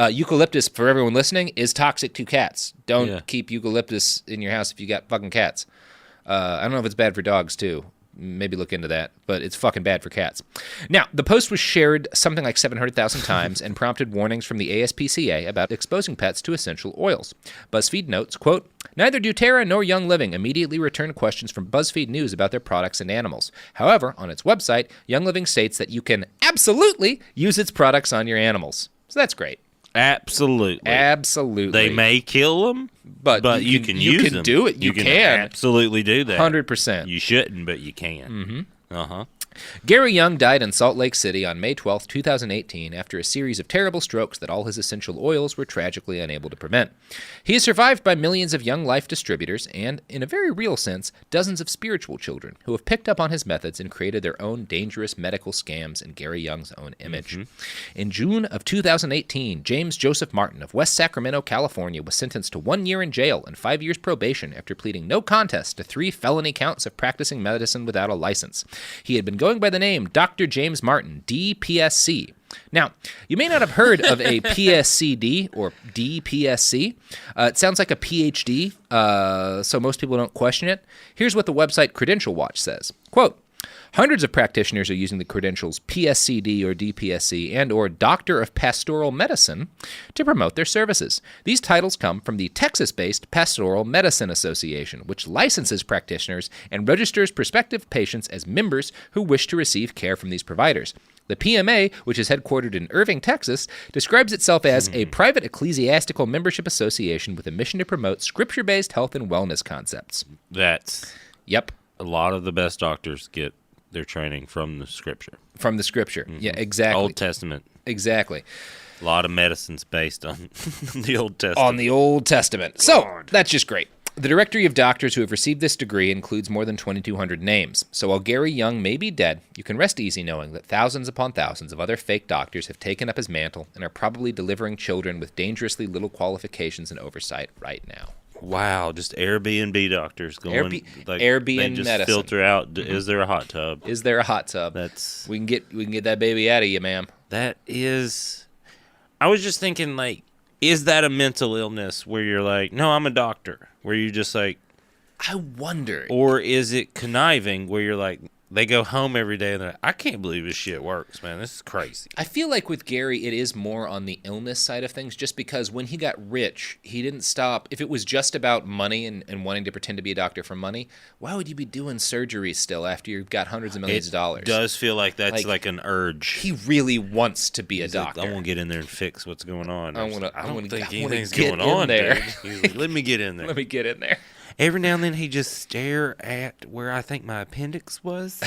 S1: Eucalyptus, for everyone listening, is toxic to cats. Don't keep eucalyptus in your house if you got fucking cats. I don't know if it's bad for dogs, too. Maybe look into that, but it's fucking bad for cats. Now, the post was shared something like 700,000 times and prompted warnings from the ASPCA about exposing pets to essential oils. BuzzFeed notes, quote, neither Doterra nor Young Living immediately returned questions from BuzzFeed News about their products and animals. However, on its website, Young Living states that you can absolutely use its products on your animals. So that's great.
S2: Absolutely.
S1: Absolutely.
S2: They may kill them, but you can use them.
S1: You can do it. You can
S2: absolutely do that.
S1: 100%.
S2: You shouldn't, but you can. Mm-hmm. Uh-huh.
S1: Gary Young died in Salt Lake City on May 12, 2018, after a series of terrible strokes that all his essential oils were tragically unable to prevent. He is survived by millions of Young Life distributors and, in a very real sense, dozens of spiritual children who have picked up on his methods and created their own dangerous medical scams in Gary Young's own image. Mm-hmm. In June of 2018, James Joseph Martin of West Sacramento, California, was sentenced to 1 year in jail and 5 years probation after pleading no contest to 3 felony counts of practicing medicine without a license. He had been going by the name Dr. James Martin, DPSC. Now, you may not have heard of a PSCD or DPSC. It sounds like a PhD, so most people don't question it. Here's what the website Credential Watch says. Quote, Hundreds of practitioners are using the credentials PSCD or DPSC and or Doctor of Pastoral Medicine to promote their services. These titles come from the Texas-based Pastoral Medicine Association, which licenses practitioners and registers prospective patients as members who wish to receive care from these providers. The PMA, which is headquartered in Irving, Texas, describes itself as a private ecclesiastical membership association with a mission to promote scripture-based health and wellness concepts.
S2: That's
S1: Yep.
S2: a lot of the best doctors get their training from the Scripture.
S1: From the Scripture. Yeah, exactly.
S2: Old Testament.
S1: Exactly.
S2: A lot of medicine's based on the Old Testament.
S1: On the Old Testament. So, that's just great. The directory of doctors who have received this degree includes more than 2,200 names. So while Gary Young may be dead, you can rest easy knowing that thousands upon thousands of other fake doctors have taken up his mantle and are probably delivering children with dangerously little qualifications and oversight right now.
S2: Wow, just Airbnb doctors going
S1: Airbnb
S2: they just
S1: medicine.
S2: filter out. Is there a hot tub?
S1: Is there a hot tub?
S2: That's
S1: We can get that baby out of you, ma'am.
S2: that is. I was just thinking, like, is that a mental illness where you're like, no, I'm a doctor, where you just like,
S1: I wonder.
S2: or is it conniving where you're like, they go home every day and they're like, I can't believe this shit works, man. This is crazy.
S1: I feel like with Gary, it is more on the illness side of things, just because when he got rich, he didn't stop. If it was just about money and wanting to pretend to be a doctor for money, why would you be doing surgery still after you've got hundreds of millions of dollars?
S2: It does feel like that's like an urge.
S1: He really wants to be a doctor.
S2: I want to get in there and fix what's going on.
S1: I
S2: don't think
S1: wanna
S2: anything's
S1: get
S2: going on
S1: there.
S2: dude. He's like, let me get in there.
S1: Let me get in there.
S2: Every now and then he just stare at where I think my appendix was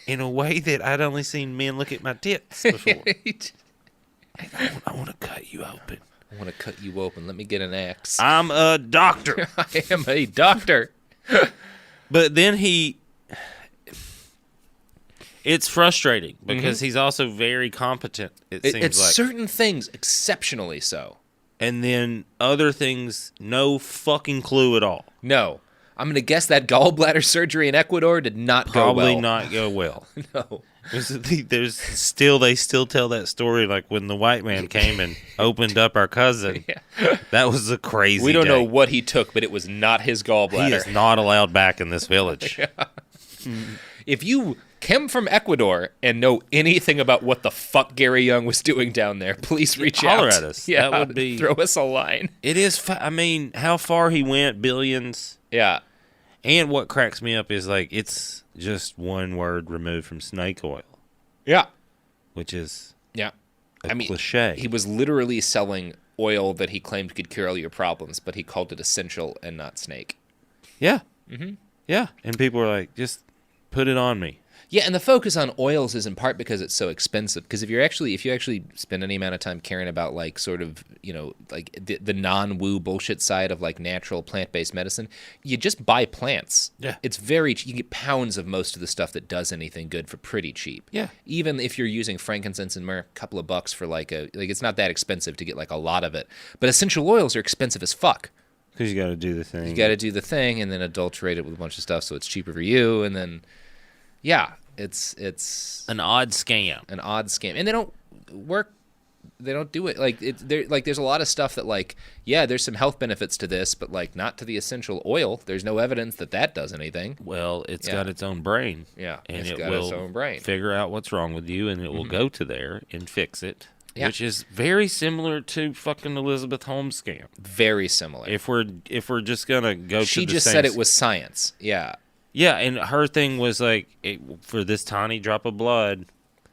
S2: in a way that I'd only seen men look at my tits before. I want to cut you open.
S1: I want to cut you open. Let me get an axe.
S2: I'm a doctor.
S1: I am a doctor.
S2: But then it's frustrating because he's also very competent, it seems
S1: It's
S2: like.
S1: certain things exceptionally so.
S2: And then other things, no fucking clue at all.
S1: No. I'm going to guess that gallbladder surgery in Ecuador did not go well.
S2: Probably not go well.
S1: No.
S2: They still tell that story like when the white man came and opened up our cousin.
S1: Yeah.
S2: That was a crazy
S1: We don't
S2: day.
S1: know what he took, but it was not his gallbladder.
S2: He is not allowed back in this village.
S1: If you came from Ecuador and know anything about what the fuck Gary Young was doing down there, please reach out.
S2: Holler at us.
S1: Yeah,
S2: That would be...
S1: throw us a line.
S2: It is... I mean, how far he went, billions.
S1: Yeah.
S2: And what cracks me up is, like, it's just one word removed from snake oil.
S1: Yeah.
S2: Which is
S1: Yeah.
S2: a cliche.
S1: He was literally selling oil that he claimed could cure all your problems, but he called it essential and not snake.
S2: Yeah. Mm-hmm. Yeah. And people are like, just put it on me.
S1: Yeah, and the focus on oils is in part because it's so expensive. Because if you actually spend any amount of time caring about like sort of, you know, like the non-woo bullshit side of like natural plant-based medicine, you just buy plants.
S2: Yeah.
S1: It's very cheap. You get pounds of most of the stuff that does anything good for pretty cheap.
S2: Yeah.
S1: Even if you're using frankincense and myrrh, a couple of bucks for like it's not that expensive to get like a lot of it. But essential oils are expensive as fuck.
S2: Because you got to do the thing.
S1: You got to do the thing and then adulterate it with a bunch of stuff so it's cheaper for you, and then yeah, it's
S2: an odd scam.
S1: An odd scam, and they don't work. They don't do it like there's a lot of stuff that like there's some health benefits to this, but like not to the essential oil. There's no evidence that does anything.
S2: Well, it's got its own brain.
S1: Yeah,
S2: and
S1: it's
S2: it
S1: got
S2: will
S1: its own brain.
S2: figure out what's wrong with you, and it will go to there and fix it.
S1: Yeah.
S2: Which is very similar to fucking Elizabeth Holmes scam.
S1: Very similar.
S2: If we're just gonna go,
S1: She
S2: to
S1: just said it was science. Yeah.
S2: Yeah, and her thing was like, for this tiny drop of blood,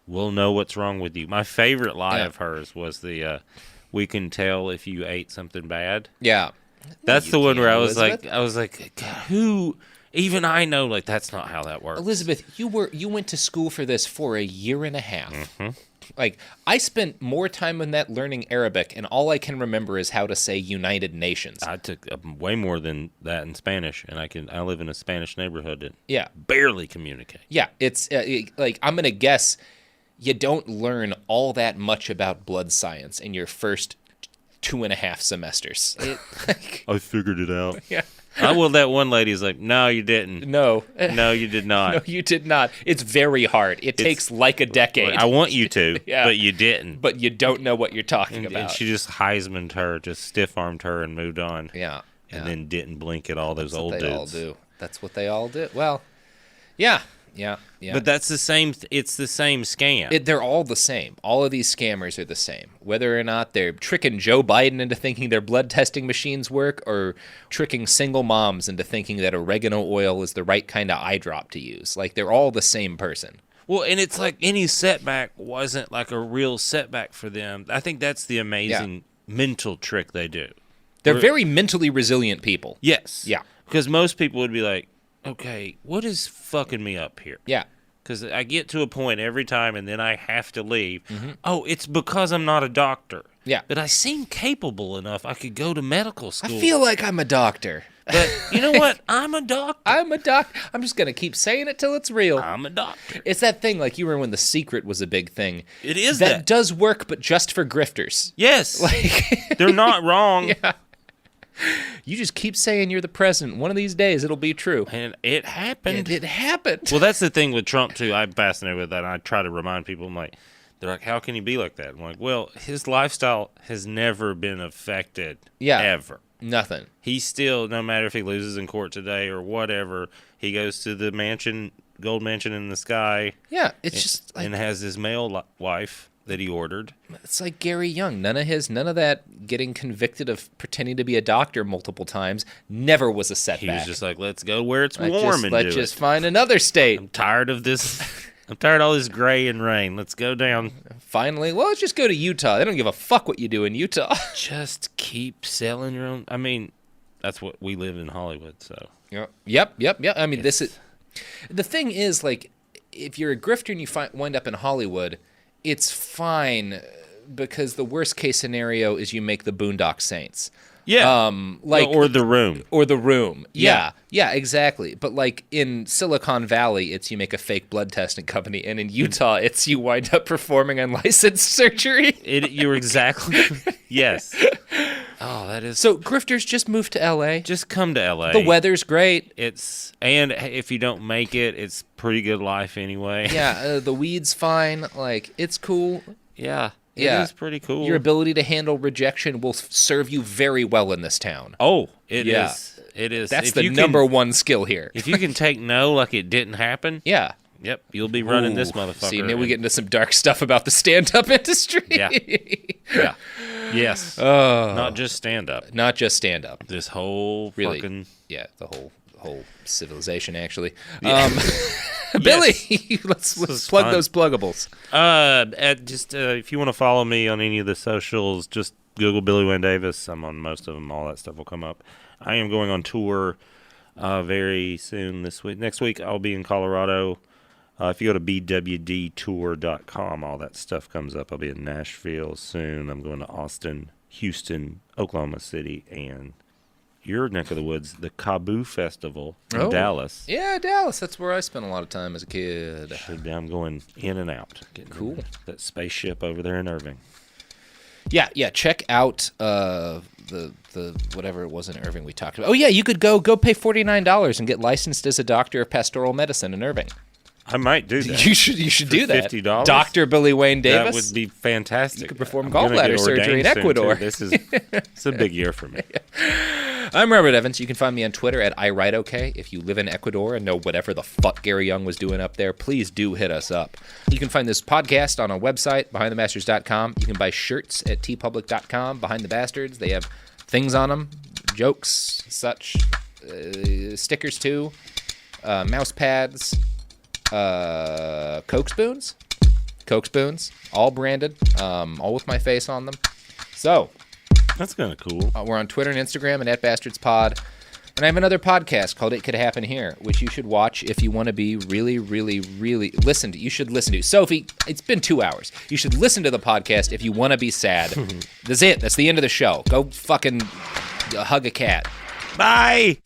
S2: we'll know what's wrong with you. My favorite lie of hers was the, we can tell if you ate something bad.
S1: Yeah.
S2: That's the one where I was
S1: Elizabeth.
S2: like, God, who? Even I know, like, that's not how that works.
S1: Elizabeth, you went to school for this for a year and a half.
S2: Mm-hmm.
S1: Like, I spent more time in that learning Arabic, and all I can remember is how to say United Nations.
S2: I took way more than that in Spanish, and I live in a Spanish neighborhood and barely communicate.
S1: Yeah, it's like I'm gonna guess you don't learn all that much about blood science in your first 2.5 semesters.
S2: I figured it out.
S1: Yeah.
S2: Well, that one lady's like, no, you didn't.
S1: No,
S2: you did not.
S1: No, you did not. It's very hard. It takes like a decade.
S2: I want you to,
S1: Yeah.
S2: but you didn't.
S1: But you don't know what you're talking about.
S2: And she just Heisman'd her, just stiff-armed her and moved on.
S1: Yeah.
S2: And then didn't blink at all those old dudes.
S1: That's what they all do. That's what they all do. Well, yeah. Yeah.
S2: But that's the same. It's the same scam.
S1: They're all the same. All of these scammers are the same. Whether or not they're tricking Joe Biden into thinking their blood testing machines work, or tricking single moms into thinking that oregano oil is the right kind of eye drop to use. Like, they're all the same person.
S2: Well, and it's like any setback wasn't like a real setback for them. I think that's the amazing mental trick they do.
S1: They're very mentally resilient people.
S2: Yes.
S1: Yeah.
S2: Because most people would be like, okay, what is fucking me up here?
S1: Yeah.
S2: Because I get to a point every time and then I have to leave.
S1: Mm-hmm.
S2: Oh, it's because I'm not a doctor.
S1: Yeah.
S2: But I seem capable enough. I could go to medical school.
S1: I feel like I'm a doctor.
S2: But you know what? I'm a doctor.
S1: I'm a doctor. I'm just going to keep saying it till it's real.
S2: I'm a doctor.
S1: It's that thing, like, you remember when The Secret was a big thing.
S2: It is
S1: that. Does work, but just for grifters.
S2: Yes.
S1: Like,
S2: they're not wrong.
S1: Yeah. You just keep saying you're the president. One of these days, it'll be true.
S2: And it happened.
S1: It happened.
S2: Well, that's the thing with Trump, too. I'm fascinated with that. And I try to remind people, they're like, how can he be like that? I'm like, well, his lifestyle has never been affected. Ever.
S1: Nothing.
S2: He's still, no matter if he loses in court today or whatever, he goes to the mansion, gold mansion in the sky.
S1: Yeah, it's just like,
S2: and has his male wife that he ordered.
S1: It's like Gary Young. None of that getting convicted of pretending to be a doctor multiple times never was a setback.
S2: He was just like, let's go where it's warm
S1: let's just find another state.
S2: I'm tired of this. I'm tired of all this gray and rain. Let's go down.
S1: Finally, well, let's just go to Utah. They don't give a fuck what you do in Utah.
S2: Just keep selling your own. I mean, that's what we live in Hollywood, so.
S1: Yep. I mean, this is the thing is, like, if you're a grifter and you wind up in Hollywood, it's fine because the worst case scenario is you make the Boondock Saints.
S2: Yeah. Or The Room.
S1: Or The Room. Yeah, exactly. But like in Silicon Valley, it's you make a fake blood testing company, and in Utah, it's you wind up performing unlicensed surgery.
S2: You're exactly. Yes. Oh, that is.
S1: So grifters, just move to LA.
S2: Just come to LA.
S1: The weather's great.
S2: And if you don't make it, it's pretty good life anyway.
S1: Yeah, the weed's fine. Like, it's cool.
S2: Yeah. It is pretty cool.
S1: Your ability to handle rejection will serve you very well in this town.
S2: Oh, it is. It is.
S1: That's the number one skill here.
S2: If you can take no like it didn't happen.
S1: Yeah.
S2: Yep, you'll be running this motherfucker.
S1: See, now we get into some dark stuff about the stand-up industry.
S2: Yeah. Yeah. Yes. Not just stand-up.
S1: Not just stand-up.
S2: This whole fucking...
S1: Yeah, the whole civilization, actually. Yeah. Billy, let's plug those pluggables.
S2: If you want to follow me on any of the socials, just Google Billy Wayne Davis. I'm on most of them. All that stuff will come up. I am going on tour very soon this week. Next week, I'll be in Colorado. If you go to bwdtour.com, all that stuff comes up. I'll be in Nashville soon. I'm going to Austin, Houston, Oklahoma City, and your neck of the woods, the Kaboo Festival in Dallas.
S1: Yeah, Dallas. That's where I spent a lot of time as a kid.
S2: I'm going in and out.
S1: Cool.
S2: That spaceship over there in Irving.
S1: Yeah. Check out the whatever it was in Irving we talked about. Oh yeah, you could go pay $49 and get licensed as a doctor of pastoral medicine in Irving.
S2: I might do that.
S1: You should do that.
S2: $50.
S1: Dr. Billy Wayne Davis.
S2: That would be fantastic.
S1: You could perform gallbladder surgery in Ecuador.
S2: It's a big year for me.
S1: I'm Robert Evans. You can find me on Twitter at iWriteOK. If you live in Ecuador and know whatever the fuck Gary Young was doing up there, please do hit us up. You can find this podcast on our website, behindthebastards.com. You can buy shirts at tpublic.com, Behind the Bastards. They have things on them, jokes, such, stickers too, mouse pads, Coke spoons, all branded, all with my face on them. So
S2: that's kind of cool.
S1: We're on Twitter and Instagram and @bastardspod. And I have another podcast called It Could Happen Here, which you should watch if you want to be really, really, really listened to. You should listen to. Sophie, it's been 2 hours. You should listen to the podcast if you want to be sad. That's it. That's the end of the show. Go fucking hug a cat.
S2: Bye.